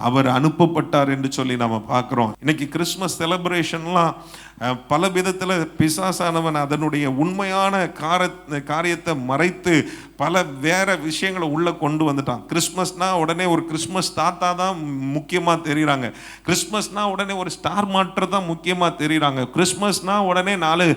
அவர் அனுப்பப்பட்டார் என்று சொல்லி நம்ம பார்க்குறோம். இன்னைக்கு கிறிஸ்மஸ் செலிப்ரேஷன்லாம் பல விதத்தில் பிசாசானவன் அதனுடைய உண்மையான காரியத்தை மறைத்து பல வேற விஷயங்களை உள்ள கொண்டு வந்துட்டான். கிறிஸ்மஸ்னா உடனே ஒரு கிறிஸ்மஸ் தாத்தா தான் முக்கியமாக தெரியுறாங்க, கிறிஸ்மஸ்னா உடனே ஒரு ஸ்டார் மாஸ்டர் தான் முக்கியமாக தெரியுறாங்க, கிறிஸ்மஸ்னா உடனே 4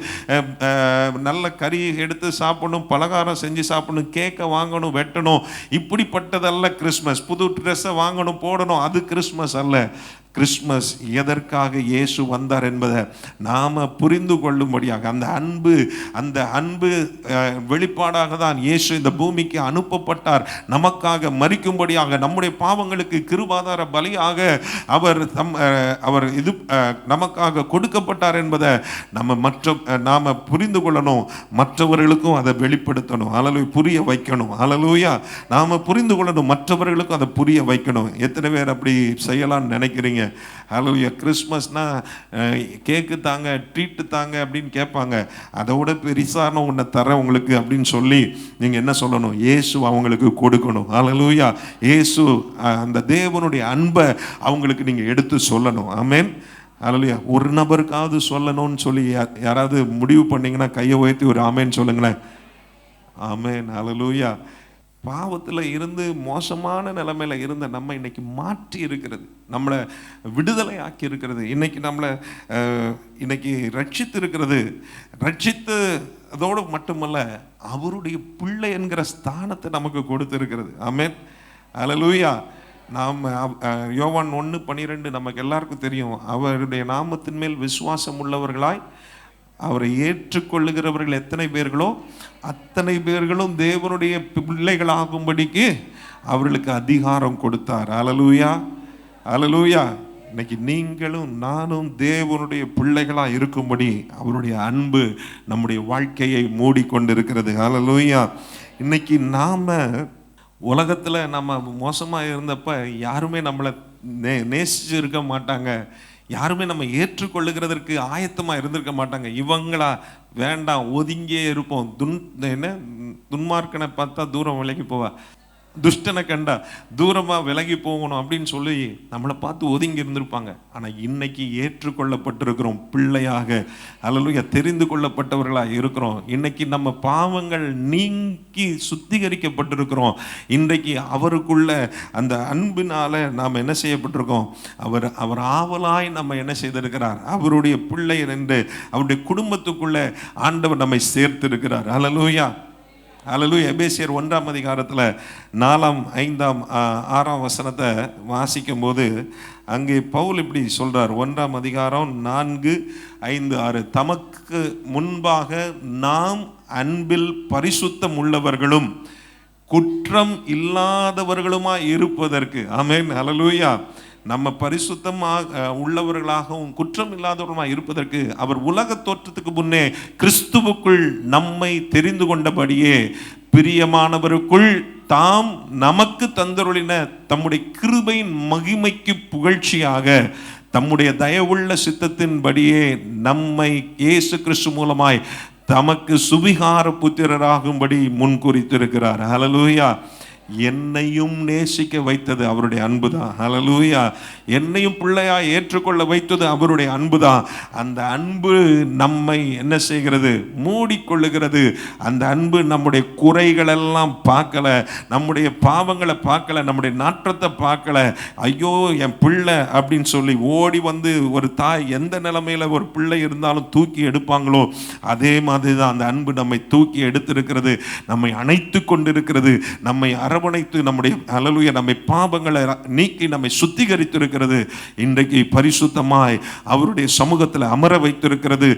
நல்ல கறி எடுத்து சாப்பிடணும், பலகாரம் செஞ்சு சாப்பிடணும், கேக்கை வாங்கணும், வெட்டணும், இப்படிப்பட்டதல்ல கிறிஸ்மஸ். புது ட்ரெஸ்ஸை வாங்கணும், போடணும், அது கிறிஸ்மஸ் அல்ல. கிறிஸ்மஸ் எதற்காக இயேசு வந்தார் என்பதை நாம் புரிந்து கொள்ளும்படியாக, அந்த அன்பு வெளிப்பாடாக தான் இயேசு இந்த பூமிக்கு அனுப்பப்பட்டார். நமக்காக மரிக்கும்படியாக, நம்முடைய பாவங்களுக்கு கிருபாதார பலியாக அவர் இது நமக்காக கொடுக்கப்பட்டார் என்பதை நாம் புரிந்து கொள்ளணும், மற்றவர்களுக்கும் அதை வெளிப்படுத்தணும். ஹல்லேலூயா, புரிய வைக்கணும். ஹல்லேலூயா, நாம் புரிந்து கொள்ளணும், மற்றவர்களுக்கும் அதை புரிய வைக்கணும். எத்தனை பேர் அப்படி செய்யலாம்னு நினைக்கிறீங்க? ஹல்லேலூயா. கிறிஸ்மஸ்னா கேக்கு தாங்க, ட்ரீட்டு தாங்க அப்படின்னு கேட்பாங்க. அதோட பெரிசான ஒன்றை தரேன் உங்களுக்கு அப்படின்னு சொல்லி நீங்கள் என்ன சொல்லணும்? இயேசு அவங்களுக்கு கொடுக்கணும். ஹல்லேலூயா. இயேசு அந்த தேவனுடைய அன்பை அவங்களுக்கு நீங்கள் எடுத்து சொல்லணும். ஆமென், ஹல்லேலூயா. ஒரு நபருக்காவது சொல்லணும்னு சொல்லி யாராவது முடிவு பண்ணீங்கன்னா கையை உயர்த்தி ஒரு ஆமேன்னு சொல்லுங்களேன். ஆமென், ஹல்லேலூயா. பாவத்தில் இருந்து மோசமான நிலைமையில இருந்த நம்ம இன்னைக்கு மாற்றி இருக்கிறது, நம்மளை விடுதலை ஆக்கி இருக்கிறது, இன்னைக்கு நம்மளை இன்னைக்கு ரட்சித்து இருக்கிறது. ரட்சித்து அதோடு மட்டுமல்ல, அவருடைய பிள்ளை என்கிற ஸ்தானத்தை நமக்கு கொடுத்து இருக்கிறது. ஆமென், அல்லேலூயா. நாம் யோவான் 1:12 நமக்கு எல்லாருக்கும் தெரியும். அவருடைய நாமத்தின் மேல் விசுவாசம் உள்ளவர்களாய் அவரை ஏற்றுக்கொள்ளுகிறவர்கள் எத்தனை பேர்களோ அத்தனை பேர்களும் தேவனுடைய பிள்ளைகளாகும்படிக்கு அவர்களுக்கு அதிகாரம் கொடுத்தார். அல்லேலூயா, அல்லேலூயா. இன்னைக்கு நீங்களும் நானும் தேவனுடைய பிள்ளைகளாக இருக்கும்படி அவருடைய அன்பு நம்முடைய வாழ்க்கையை மூடிக்கொண்டிருக்கிறது. அல்லேலூயா. இன்னைக்கு நாம் உலகத்தில் நம்ம மோசமாக இருந்தப்ப யாருமே நம்மளை நேசிச்சு இருக்க மாட்டாங்க, யாருமே நம்ம ஏற்றுக்கொள்ளுகிறதற்கு ஆயத்தமாக இருந்திருக்க மாட்டாங்க. இவங்களா வேண்டாம், ஒதுங்கியே இருப்போம். துன்மார்க்கனை பார்த்தா தூரம் விலகி போவா, துஷ்டனை கண்டா தூரமாக விலகி போகணும் அப்படின்னு சொல்லி நம்மளை பார்த்து ஒதுங்கி இருந்திருப்பாங்க. ஆனால் இன்னைக்கு ஏற்றுக்கொள்ளப்பட்டிருக்கிறோம் பிள்ளையாக. அல்லேலூயா, தெரிந்து கொள்ளப்பட்டவர்களாக இருக்கிறோம். இன்னைக்கு நம்ம பாவங்கள் நீங்கி சுத்திகரிக்கப்பட்டிருக்கிறோம். இன்றைக்கு அவருக்குள்ள அந்த அன்பினால நாம் என்ன செய்யப்பட்டிருக்கோம், அவர் ஆவலாய் நம்ம என்ன செய்திருக்கிறார், அவருடைய பிள்ளை என்று அவருடைய குடும்பத்துக்குள்ள ஆண்டவர் நம்மை சேர்த்திருக்கிறார். அல்லேலூயா, அல்லேலூயா. எபேசியர் 1ஆம் அதிகாரத்தில் 4, 5, 6 வசனத்தை வாசிக்கும் போது அங்கே பவுல் இப்படி சொல்றார். 1ஆம் அதிகாரம் 4, 5, 6. தமக்கு முன்பாக நாம் அன்பில் பரிசுத்தம் உள்ளவர்களும் குற்றம் இல்லாதவர்களுமாய் இருப்பதற்கு. ஆமென், அல்லேலூயா. நம்ம பரிசுத்தமாக உள்ளவர்களாகவும் குற்றம் இல்லாதவர்களாக இருப்பதற்கு அவர் உலக தோற்றத்துக்கு முன்னே கிறிஸ்துவுக்குள் நம்மை தெரிந்து கொண்டபடியே பிரியமானவருக்குள் தாம் நமக்கு தந்தருளின தம்முடைய கிருபையின் மகிமைக்கு புகழ்ச்சியாக தம்முடைய தயவுள்ள சித்தத்தின்படியே நம்மை இயேசு கிறிஸ்து மூலமாய் தமக்கு சுவிகார புத்திரராகும்படி முன்குறித்திருக்கிறார். அல்லேலூயா. என்னையும் நேசிக்க வைத்தது அவருடைய அன்புதான். அல்லேலூயா. என்னையும் பிள்ளையாய் ஏற்றுக்கொள்ள வைத்தது அவருடைய அன்புதான். அந்த அன்பு நம்மை என்ன செய்கிறது, மூடிக்கொள்ளுகிறது. அந்த அன்பு நம்முடைய குறைகளெல்லாம் பார்க்கல, நம்முடைய பாவங்களை பார்க்கல, நம்முடைய நாற்றத்தை பார்க்கல. ஐயோ என் பிள்ளை அப்படின்னு சொல்லி ஓடி வந்து ஒரு தாய் எந்த நிலைமையில ஒரு பிள்ளை இருந்தாலும் தூக்கி எடுப்பாங்களோ அதே மாதிரி தான் அந்த அன்பு நம்மை தூக்கி எடுத்திருக்கிறது, நம்மை அணைத்து கொண்டிருக்கிறது, நம்மை அரவணைத்து நம்முடைய அல்லேலூயா நம்மை பாவங்களை நீக்கி நம்மை சுத்திகரித்திருக்கிறது. இன்றைக்கு பரிசுத்தமாய் அவருடைய சமூகத்தில் அமர வைத்திருக்கிறது.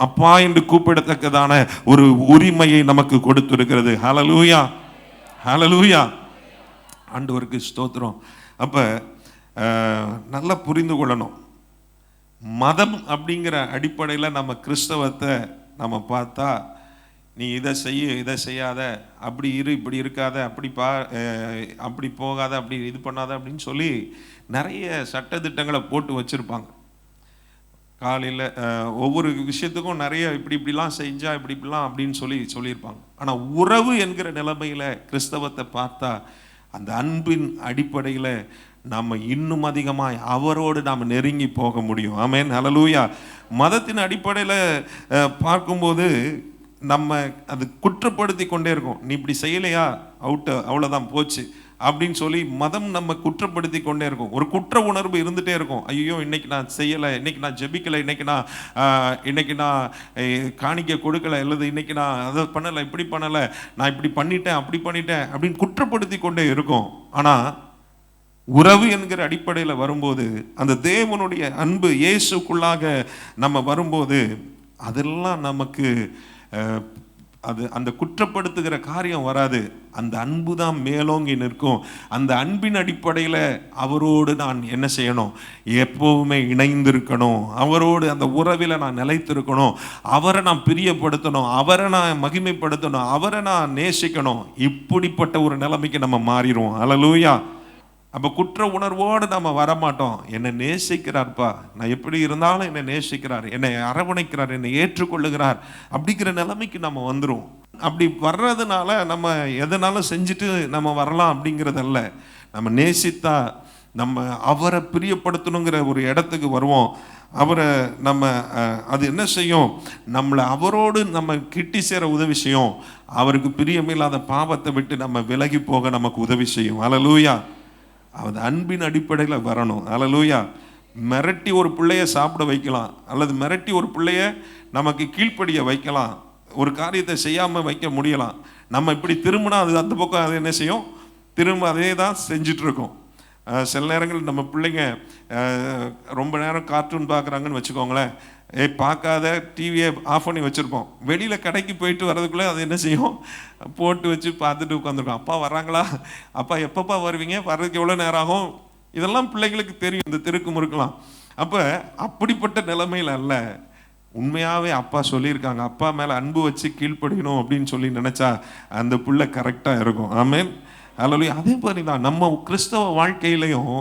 அப்பா என்று கூப்பிடத்தக்கதான ஒரு உரிமையை நமக்கு கொடுத்திருக்கிறது. ஹல்லேலூயா, ஹல்லேலூயா. ஆண்டவருக்கு ஸ்தோத்திரம். அப்ப நல்லா புரிந்து கொள்ளணும். மதம் அப்படிங்கிற அடிப்படையில் நம்ம கிறிஸ்தவத்தை நம்ம பார்த்தா, நீ இதை செய்ய இதை செய்யாத, அப்படி இரு இப்படி இருக்காத, அப்படி போகாத, அப்படி இது பண்ணாத அப்படின்னு சொல்லி நிறைய சட்டத்திட்டங்களை போட்டு வச்சுருப்பாங்க. காலையில் ஒவ்வொரு விஷயத்துக்கும் நிறைய இப்படிலாம் செஞ்சா இப்படிலாம் அப்படின்னு சொல்லியிருப்பாங்க. ஆனால் உறவு என்கிற நிலைமையில் கிறிஸ்தவத்தை பார்த்தா அந்த அன்பின் அடிப்படையில் நம்ம இன்னும் அதிகமாக அவரோடு நாம் நெருங்கி போக முடியும். ஆமென், அல்லேலூயா. மதத்தின் அடிப்படையில் பார்க்கும்போது நம்ம அது குற்றப்படுத்தி கொண்டே இருக்கோம். நீ இப்படி செய்யலையா, அவுட்டு, அவ்வளோதான், போச்சு அப்படின்னு சொல்லி மதம் நம்ம குற்றப்படுத்தி கொண்டே இருக்கும். ஒரு குற்ற உணர்வு இருந்துகிட்டே இருக்கும். ஐயோ இன்னைக்கு நான் செய்யலை, இன்னைக்கு நான் ஜெபிக்கலை, இன்னைக்கு நான் காணிக்க கொடுக்கலை, அல்லது இன்னைக்கு நான் அதை பண்ணலை, இப்படி பண்ணலை, நான் இப்படி பண்ணிட்டேன், அப்படி பண்ணிட்டேன் அப்படின்னு குற்றப்படுத்தி கொண்டே இருக்கும். ஆனால் உறவு என்கிற அடிப்படையில் வரும்போது, அந்த தேவனுடைய அன்பு இயேசுக்குள்ளாக நம்ம வரும்போது அதெல்லாம் நமக்கு அந்த குற்றப்படுத்துகிற காரியம் வராது. அந்த அன்பு தான் மேலோங்கி நிற்கும். அந்த அன்பின் அடிப்படையில் அவரோடு நான் என்ன செய்யணும், எப்போவுமே இணைந்திருக்கணும். அவரோடு அந்த உறவில் நான் நிலைத்திருக்கணும். அவரை நான் பிரியப்படுத்தணும், அவரை நான் மகிமைப்படுத்தணும், அவரை நான் நேசிக்கணும். இப்படிப்பட்ட ஒரு நிலைமைக்கு நம்ம மாறிடுவோம். அல்லேலூயா. அப்போ குற்ற உணர்வோடு நம்ம வரமாட்டோம். என்னை நேசிக்கிறார்ப்பா, நான் எப்படி இருந்தாலும் என்னை நேசிக்கிறார், என்னை அரவணைக்கிறார், என்னை ஏற்றுக்கொள்ளுகிறார் அப்படிங்கிற நிலைமைக்கு நம்ம வந்துடும். அப்படி வர்றதுனால நம்ம எதனாலும் செஞ்சுட்டு நம்ம வரலாம் அப்படிங்கிறதல்ல. நம்ம நேசித்தா நம்ம அவரை பிரியப்படுத்தணுங்கிற ஒரு இடத்துக்கு வருவோம். அவரை நம்ம அது என்ன செய்யும், நம்மளை அவரோடு நம்ம கிட்டி சேர உதவி செய்யும். அவருக்கு பிரியமில்லாத பாவத்தை விட்டு நம்ம விலகி போக நமக்கு உதவி செய்யும். அல்லேலூயா. அது அன்பின் அடிப்படையில் வரணும். அல்லேலூயா. மிரட்டி ஒரு பிள்ளைய சாப்பிட வைக்கலாம், அல்லது மிரட்டி ஒரு பிள்ளைய நமக்கு கீழ்ப்படிய வைக்கலாம், ஒரு காரியத்தை செய்யாமல் வைக்க முடியலாம். நம்ம இப்படி திரும்பினா அது அந்த பக்கம் அது என்ன செய்யும், திரும்ப அதே தான் செஞ்சிட்ருக்கோம். சில நேரங்கள் நம்ம பிள்ளைங்க ரொம்ப நேரம் கார்ட்டூன் பார்க்குறாங்கன்னு வச்சுக்கோங்களேன், பார்க்காத டிவியை ஆஃப் பண்ணி வச்சுருப்போம். வெளியில் கடைக்கு போயிட்டு வர்றதுக்குள்ளே அது என்ன செய்யும், போட்டு வச்சு பார்த்துட்டு உட்காந்துருக்கோம். அப்பா வர்றாங்களா, அப்பா எப்பப்பா வருவீங்க, வர்றதுக்கு எவ்வளோ நேரம் ஆகும், இதெல்லாம் பிள்ளைங்களுக்கு தெரியும், இந்த தெருக்கு முறுக்கலாம். அப்போ அப்படிப்பட்ட நிலைமையில் அல்ல, உண்மையாகவே அப்பா சொல்லியிருக்காங்க, அப்பா மேலே அன்பு வச்சு கீழ்ப்படியணும் அப்படின்னு சொல்லி நினச்சா அந்த பிள்ளை கரெக்டாக இருக்கும். ஆமென். அல்லேலூயா. அதே மாதிரி தான் நம்ம கிறிஸ்தவ வாழ்க்கையிலையும்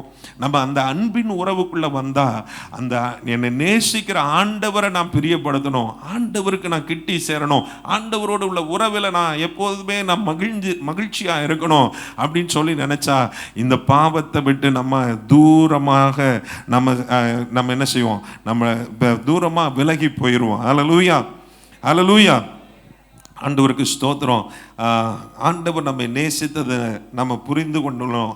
நம்ம அந்த அன்பின் உறவுக்குள்ளே வந்தால், அந்த என்னை நேசிக்கிற ஆண்டவரை நான் பிரியப்படுத்தணும், ஆண்டவருக்கு நான் கிட்டி சேரணும், ஆண்டவரோடு உள்ள உறவில் நான் எப்போதுமே நான் மகிழ்ச்சியாக இருக்கணும் அப்படின்னு சொல்லி நினச்சா, இந்த பாவத்தை விட்டு நம்ம தூரமாக நம்ம என்ன செய்வோம், நம்ம தூரமாக விலகி போயிடுவோம். அல்லேலூயா. அல்லேலூயா. ஆண்டவருக்கு ஸ்தோத்திரம். ஆண்டவர் நம்மை நேசித்ததை நம்ம புரிந்து கொண்டுள்ளோம்.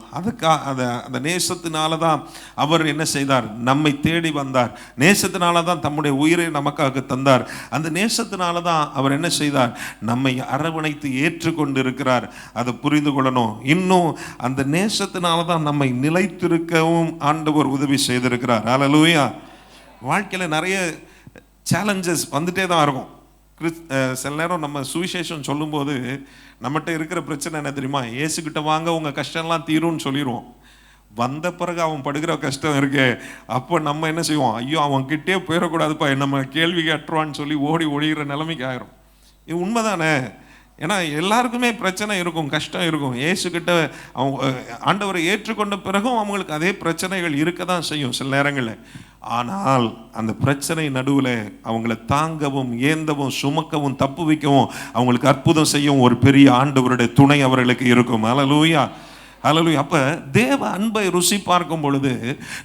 அந்த நேசத்தினால தான் அவர் என்ன செய்தார், நம்மை தேடி வந்தார். நேசத்தினால தான் தம்முடைய உயிரை நமக்காக தந்தார். அந்த நேசத்தினால தான் அவர் என்ன செய்தார், நம்மை அரவணைத்து ஏற்றுக்கொண்டு இருக்கிறார். அதை புரிந்து கொள்ளணும். இன்னும் அந்த நேசத்தினால தான் நம்மை நிலைத்திருக்கவும் ஆண்டவர் உதவி செய்திருக்கிறார். அல்லேலூயா. வாழ்க்கையில் நிறைய சேலஞ்சஸ் வந்துட்டே தான் இருக்கும். சில நேரம் நம்ம சுவிசேஷம் சொல்லும்போது நம்மகிட்ட இருக்கிற பிரச்சனை என்ன தெரியுமா, இயேசுக்கிட்ட வாங்க உங்கள் கஷ்டம்லாம் தீரும்னு சொல்லிடுவோம். வந்த பிறகு அவன் படுகிற கஷ்டம் இருக்கு, அப்போ நம்ம என்ன செய்வோம், ஐயோ அவன் கிட்டே போயிடக்கூடாதுப்பா, நம்ம கேள்வி கேட்டுருவான்னு சொல்லி ஓடி ஒழிகிற நிலைமைக்கு ஆயிரும். இது உண்மைதானே? ஏன்னா எல்லாருக்குமே பிரச்சனை இருக்கும், கஷ்டம் இருக்கும். இயேசுக்கிட்ட அவங்க ஆண்டவரை ஏற்றுக்கொண்ட பிறகும் அவங்களுக்கு அதே பிரச்சனைகள் இருக்க தான் செய்யும் சில நேரங்களில். ஆனால் அந்த பிரச்சனை நடுவில் அவங்கள தாங்கவும் ஏந்தவும் சுமக்கவும் தப்பு வைக்கவும் அவங்களுக்கு அற்புதம் செய்யும் ஒரு பெரிய ஆண்டவருடைய துணை அவர்களுக்கு இருக்கும். அல்லேலூயா. அல்லேலூயா. அப்போ தேவ அன்பை ருசி பார்க்கும் பொழுது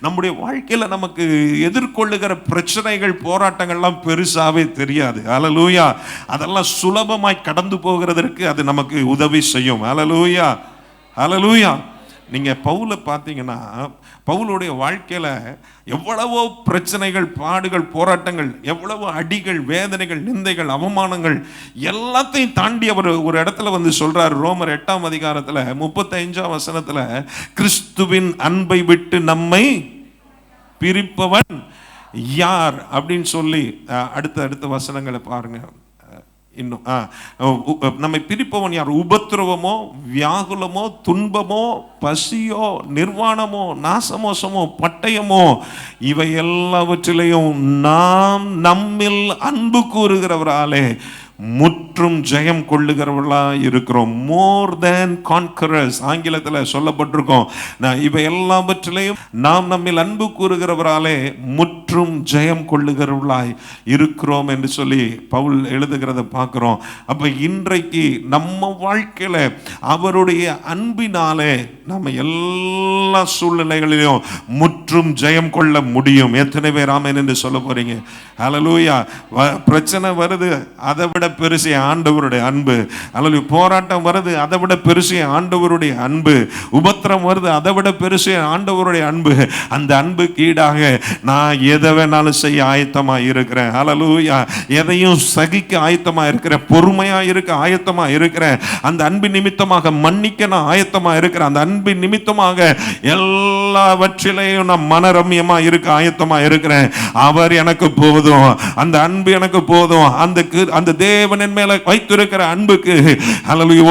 நம்முடைய வாழ்க்கையில் நமக்கு எதிர்கொள்ளுகிற பிரச்சனைகள் போராட்டங்கள்லாம் பெருசாகவே தெரியாது. அல்லேலூயா. அதெல்லாம் சுலபமாய் கடந்து போகிறதற்கு அது நமக்கு உதவி செய்யும். அல்லேலூயா. அல்லேலூயா. நீங்கள் பவுலை பார்த்தீங்கன்னா, பவுலுடைய வாழ்க்கையில் எவ்வளவோ பிரச்சனைகள், பாடுகள், போராட்டங்கள், எவ்வளவோ அடிகள், வேதனைகள், நிந்தைகள், அவமானங்கள் எல்லாத்தையும் தாண்டி அவர் ஒரு இடத்துல வந்து சொல்றார். ரோமர் 8ஆம் அதிகாரத்தில் 35ஆம் வசனத்தில், கிறிஸ்துவின் அன்பை விட்டு நம்மை பிரிப்பவன் யார் அப்படின்னு சொல்லி அடுத்த வசனங்களை பாருங்க. இன்னும் நம்மை பிரிப்பவன் யார்? உபத்திரவமோ, வியாகுலமோ, துன்பமோ, பசியோ, நிர்வாணமோ, நாசமோசமோ, பட்டயமோ, இவை எல்லாவற்றிலையும் நாம் நம்மில் அன்பு கூறுகிறவராலே முற்றும் ஜெயம் கொள்ளுகிறவர்களா இருக்கிறோம். மோர் தேன் கான்கரர்ஸ் ஆங்கிலத்தில் சொல்லப்பட்டிருக்கோம். இவை எல்லாவற்றிலையும் நாம் நம்மில் அன்பு கூறுகிறவராலே முற்றும் ஜெயம் கொள்ளுகிறவர்களாய் இருக்கிறோம் என்று சொல்லி பவுல் எழுதுகிறத பார்க்கிறோம். அப்ப இன்றைக்கு நம்ம வாழ்க்கையில அவருடைய அன்பினாலே நம்ம எல்லா சூழ்நிலைகளிலும் முற்றும் ஜெயம் கொள்ள முடியும். எத்தனை பேர் ஆமென் என்று சொல்ல போறீங்க? அல்லேலூயா. பிரச்சனை வருது, அதை விட பெருசு ஆண்டவருடைய அன்பு. அல்லேலூயா. போராட்டம் வருது, அதை விட பெருசு ஆண்டவருடைய அன்பு. உபத்திரம் வருது, அதை விட பெருசு ஆண்டவருடைய அன்பு. அந்த அன்புக்கு ஈடாக நான் எதை வேணாலும் செய்ய ஆயத்தமா இருக்கிறேன். அல்லேலூயா. எதையும் சகிக்க ஆயத்தமா இருக்கிறேன், பொறுமையா இருக்க ஆயத்தமா இருக்கிறேன். அந்த அன்பின் நிமித்தமாக மன்னிக்க நான் ஆயத்தமா இருக்கிறேன். அந்த அன்பின் நிமித்தமாக எல்லாவற்றிலையும் நான் மனரம்யமா இருக்க ஆயத்தமா இருக்கிறேன். அவர் எனக்கு போதும், அந்த அன்பு எனக்கு போதும். அந்த தேவன் மேல வைத்திருக்கிற அன்புக்கு ஹல்லேலூயா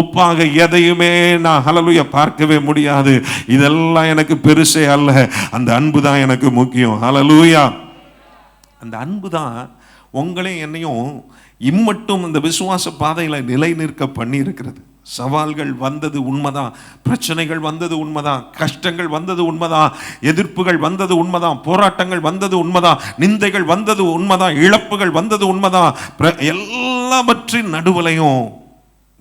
ஒப்பாக எதையுமே நான் ஹல்லேலூயா பார்க்கவே முடியாது. இதெல்லாம் எனக்கு பெருசே அல்ல, அந்த அன்பு தான் எனக்கு முக்கியம். ஹல்லேலூயா. அந்த அன்பு தான் உங்களையும் என்னையும் இம்மட்டும் இந்த விசுவாச பாதையில நிலை நிற்க பண்ணி இருக்கிறது. சவால்கள் வந்தது உண்மைதான், பிரச்சனைகள் வந்தது உண்மைதான், கஷ்டங்கள் வந்தது உண்மைதான், எதிர்ப்புகள் வந்தது உண்மைதான், போராட்டங்கள் வந்தது உண்மைதான், நிந்தைகள் வந்தது உண்மைதான், இழப்புகள் வந்தது உண்மைதான். எல்லாவற்றின் நடுவிலையும்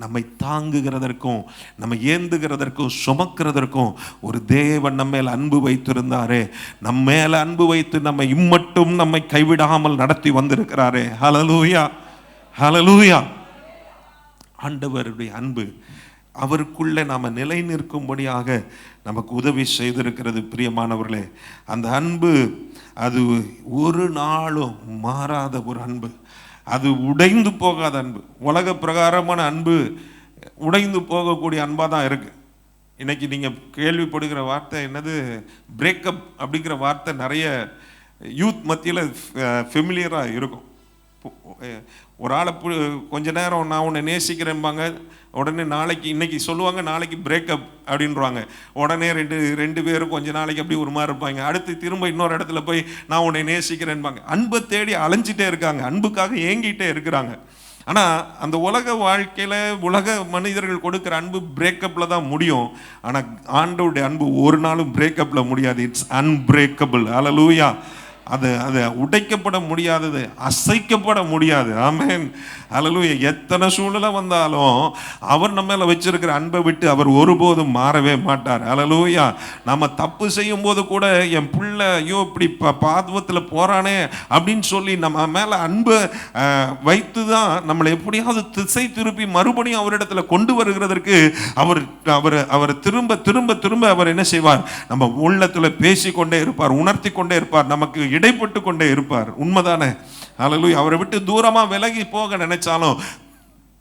நம்மை தாங்குகிறதற்கும் நம்ம ஏந்துகிறதற்கும் சுமக்கிறதற்கும் ஒரு தேவன் நம்ம மேல் அன்பு வைத்திருந்தாரே, நம்ம மேல அன்பு வைத்து நம்மை இம்மட்டும் நம்மை கைவிடாமல் நடத்தி வந்திருக்கிறாரே. ஹல்லேலூயா, ஹல்லேலூயா. ஆண்டவருடைய அன்பு அவருக்குள்ளே நாம் நிலை நிற்கும்படியாக நமக்கு உதவி செய்திருக்கிறது. பிரியமானவர்களே, அந்த அன்பு அது ஒரு நாளும் மாறாத ஒரு அன்பு, அது உடைந்து போகாத அன்பு. உலக பிரகாரமான அன்பு உடைந்து போகக்கூடிய அன்பாக தான் இருக்குது. இன்னைக்கு நீங்கள் கேள்விப்படுகிற வார்த்தை என்னது, பிரேக்கப் அப்படிங்கிற வார்த்தை நிறைய யூத் மத்தியில் ஃபெமிலியராக இருக்கும். ஒரு ஆளை கொஞ்ச நேரம் நான் உன்னை நேசிக்கிறேன்பாங்க, உடனே நாளைக்கு இன்னைக்கு சொல்லுவாங்க, நாளைக்கு பிரேக்கப் அப்படின்றாங்க. உடனே ரெண்டு பேரும் கொஞ்ச நாளைக்கு அப்படி ஒரு மாதிரி இருப்பாங்க. அடுத்து திரும்ப இன்னொரு இடத்துல போய் நான் உன்னை நேசிக்கிறேன்பாங்க. அன்பை தேடி அலைஞ்சிட்டே இருக்காங்க, அன்புக்காக ஏங்கிட்டே இருக்கிறாங்க. ஆனால் அந்த உலக வாழ்க்கையில் உலக மனிதர்கள் கொடுக்குற அன்பு பிரேக்கப்பில் தான் முடியும். ஆனால் ஆண்டவருடைய அன்பு ஒரு நாளும் பிரேக்கப்பில் முடியாது. It's unbreakable. ஹல்லேலூயா. அது உடைக்கப்பட முடியாதது, அசைக்கப்பட முடியாது. ஆமென், ஹல்லேலூயா. எத்தனை சூழ்நிலை வந்தாலும் அவர் நம்ம மேல வச்சிருக்கிற அன்பை விட்டு அவர் ஒருபோதும் மாறவே மாட்டார். ஹல்லேலூயா. நம்ம தப்பு செய்யும் போது கூட என் பிள்ளை ஐயோ இப்படி பாதவத்தில் போறானே அப்படின்னு சொல்லி நம்ம மேல அன்பை வைத்து தான் நம்மளை எப்படியாவது திசை திருப்பி மறுபடியும் அவரிடத்துல கொண்டு வருகிறதற்கு அவர் அவர் அவர் திரும்ப திரும்ப திரும்ப அவர் என்ன செய்வார், நம்ம உள்ளத்துல பேசிக்கொண்டே இருப்பார், உணர்த்தி கொண்டே இருப்பார், நமக்கு இடைப்பட்டு கொண்டே இருப்பார். உண்மைதானே? ஹல்லேலூயா. அவரை விட்டு தூரமா விலகி போக நினைச்சாலும்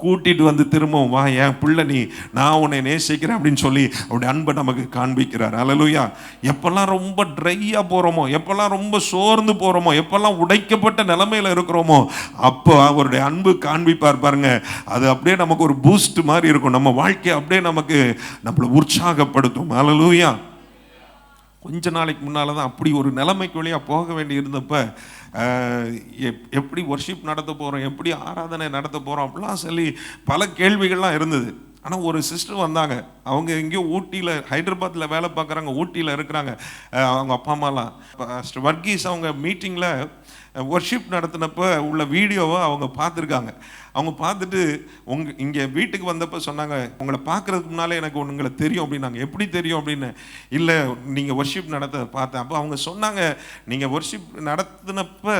கூட்டிட்டு வந்து திரும்பவும் வா என் பிள்ளை, நீ நான் உன்னை நேசிக்கிறேன் அப்படின்னு சொல்லி அவருடைய அன்பை நமக்கு காண்பிக்கிறார். ஹல்லேலூயா. எப்பெல்லாம் ரொம்ப ட்ரையா போறோமோ, எப்பெல்லாம் ரொம்ப சோர்ந்து போறோமோ, எப்பெல்லாம் உடைக்கப்பட்ட நிலைமையில இருக்கிறோமோ, அப்போ அவருடைய அன்பு காண்பிப்பார் பாருங்க. அது அப்படியே நமக்கு ஒரு பூஸ்ட் மாதிரி இருக்கும், நம்ம வாழ்க்கையை அப்படியே நமக்கு நம்மளை உற்சாகப்படுத்தும். ஹல்லேலூயா. கொஞ்ச நாளைக்கு முன்னால் தான் அப்படி ஒரு நிலைமைக்கு வழியாக போக வேண்டி இருந்தப்ப எப்படி வர்ஷிப் நடத்த போகிறோம், எப்படி ஆராதனை நடத்த போகிறோம் அப்படிலாம் சொல்லி பல கேள்விகள்லாம் இருந்தது. ஆனால் ஒரு சிஸ்டர் வந்தாங்க, அவங்க எங்கேயோ ஊட்டியில், ஹைதராபாத்தில் வேலை பார்க்குறாங்க, ஊட்டியில் இருக்கிறாங்க. அவங்க அப்பா அம்மாலாம் வர்கீஸ் அவங்க மீட்டிங்கில் வர்ஷிப் நடத்தினப்போ உள்ள வீடியோவை அவங்க பார்த்துருக்காங்க. அவங்க பார்த்துட்டு இங்கே வீட்டுக்கு வந்தப்போ சொன்னாங்க, உங்களை பார்க்குறதுக்கு முன்னாலே எனக்கு உங்களை தெரியும் அப்படின்னாங்க. எப்படி தெரியும் அப்படின்னு, இல்லை நீங்கள் வர்ஷிப் நடத்த பார்த்தேன். அப்போ அவங்க சொன்னாங்க, நீங்கள் வர்ஷிப் நடத்தினப்போ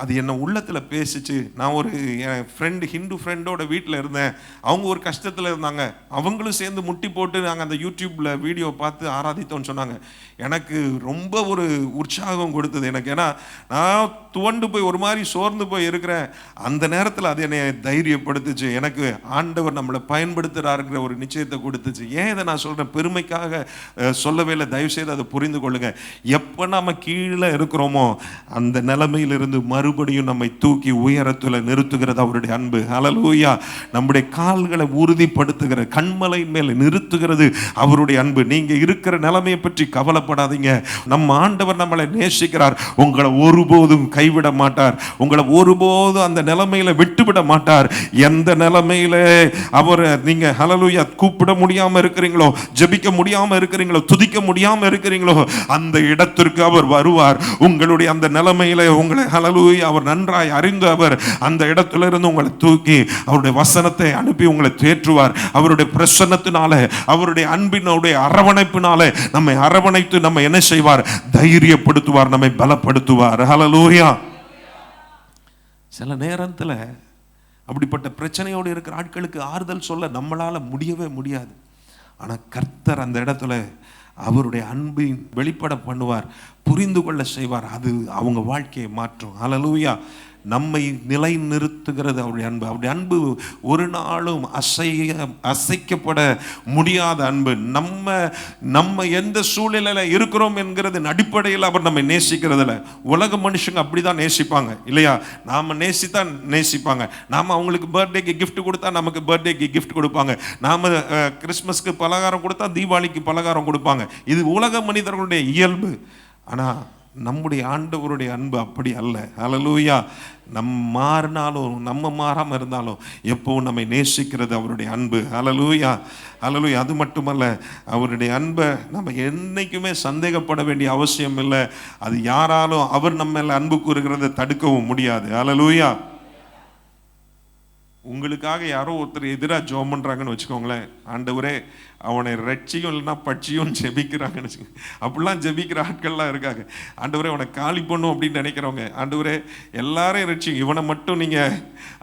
அது என்னை உள்ளத்தில் பேசிச்சு. நான் ஒரு என் ஃப்ரெண்டு, ஹிந்து ஃப்ரெண்டோட வீட்டில் இருந்தேன், அவங்க ஒரு கஷ்டத்தில் இருந்தாங்க, அவங்களும் சேர்ந்து முட்டி போட்டு நாங்கள் அந்த யூடியூப்பில் வீடியோ பார்த்து ஆராதித்தோன்னு சொன்னாங்க. எனக்கு ரொம்ப ஒரு உற்சாகம் கொடுத்தது எனக்கு. ஏன்னா நான் துவண்டு போய் ஒரு மாதிரி சோர்ந்து போய் இருக்கிறேன், அந்த நேரத்தில் அது என்னை தைரியப்படுத்துச்சு. எனக்கு ஆண்டவர் நம்மளை பயன்படுத்துகிறாருங்கிற ஒரு நிச்சயத்தை கொடுத்துச்சு. ஏன் இதை நான் சொல்கிறேன், பெருமைக்காக சொல்லவே இல்லை, தயவுசெய்து அதை புரிந்து கொள்ளுங்க. எப்போ நம்ம கீழே இருக்கிறோமோ அந்த நிலைமையிலிருந்து மறுபடியும் நம்மை தூக்கி உயரத்தில் நிறுத்துகிறது அவருடைய அன்பு. ஹல்லேலூயா. நம்முடைய கால்களை உறுதிப்படுத்துகிற, கண்மலை மேல் நிறுத்துகிறது அவருடைய அன்பு. நீங்க இருக்கிற நிலைமையை பற்றி கவலைப்படாதீங்க. நம்ம ஆண்டவர் நம்மளை நேசிக்கிறார், உங்களை ஒருபோதும் கைவிட மாட்டார், உங்களை ஒருபோதும் அந்த நிலைமையில விட்டுவிட மாட்டார். எந்த நிலைமையில அவர் நீங்க ஹல்லேலூயா கூப்பிட முடியாம இருக்கிறீங்களோ, ஜெபிக்க முடியாம இருக்கிறீங்களோ, துதிக்க முடியாம இருக்கிறீங்களோ, அந்த இடத்திற்கு அவர் வருவார். உங்களுடைய அந்த நிலைமையில உங்களை ஹல்லேலூயா அவர் நன்றாய் அறிந்து அவர் அந்த இடத்துல இருந்து உங்களை தூக்கி அவருடைய வசனத்தை அனுப்பி உங்களை தேற்றுவார். அவருடைய பிரசன்னத்தினால, அவருடைய அன்பினுடைய அரவணைப்பினால நம்மை அரவணைத்து நம்ம என்ன செய்வார், தைரியப்படுத்துவார், நம்மை பலப்படுத்துவார். ஹல்லேலூயா. சில நேரத்தில் அப்படிப்பட்ட பிரச்சனையோடு இருக்கிற ஆட்களுக்கு ஆறுதல் சொல்ல நம்மளால முடியவே முடியாது. ஆனால் கர்த்தர் அந்த இடத்துல அவருடைய அன்பை வெளிப்பட பண்ணுவார், புரிந்து கொள்ள செய்வார். அது அவங்க வாழ்க்கையை மாற்றும். ஹல்லேலூயா. நம்மை நிலை நிறுத்துகிறது அவருடைய அன்பு. அவருடைய அன்பு ஒரு நாளும் அசைக்கப்பட முடியாத அன்பு. நம்ம எந்த சூழ்நிலையில் இருக்கிறோம் என்கிறது அடிப்படையில் அவர் நம்மை நேசிக்கிறதில்ல. உலக மனுஷங்க அப்படிதான் நேசிப்பாங்க இல்லையா? நாம நேசித்தான் நேசிப்பாங்க. நாம அவங்களுக்கு பர்த்டேக்கு கிஃப்ட் கொடுத்தா நமக்கு பர்த்டேக்கு கிஃப்ட் கொடுப்பாங்க. நாம கிறிஸ்மஸ்க்கு பலகாரம் கொடுத்தா தீபாவளிக்கு பலகாரம் கொடுப்பாங்க. இது உலக மனிதர்களுடைய இயல்பு. ஆனால் நம்முடைய ஆண்டவருடைய அன்பு அப்படி அல்ல. ஹல்லேலூயா. மாறினாலும் நம்ம மாறாமல் இருந்தாலும் எப்பவும் நம்மை நேசிக்கிறது அவருடைய அன்பு. ஹல்லேலூயா, ஹல்லேலூயா. அது மட்டுமல்ல, அவருடைய அன்பை நம்ம என்னைக்குமே சந்தேகப்பட வேண்டிய அவசியம் இல்லை. அது யாராலும் அவர் நம்ம மேல அன்பு கூறுகிறத தடுக்கவும் முடியாது. ஹல்லேலூயா. உங்களுக்காக யாரோ ஒருத்தர் எதிராக ஜெபம் பண்ணுறாங்கன்னு வச்சுக்கோங்களேன், ஆண்டவரே அவனை ரட்சியும் இல்லைன்னா பட்சியும் ஜெபிக்கிறாங்கன்னு வச்சுக்கோங்க. அப்படிலாம் ஜெபிக்கிற ஆட்கள்லாம் இருக்காங்க. ஆண்டவரே அவனை காலி பண்ணும் அப்படின்னு நினைக்கிறவங்க, ஆண்டவரே எல்லாரையும் ரட்சியும் இவனை மட்டும் நீங்கள்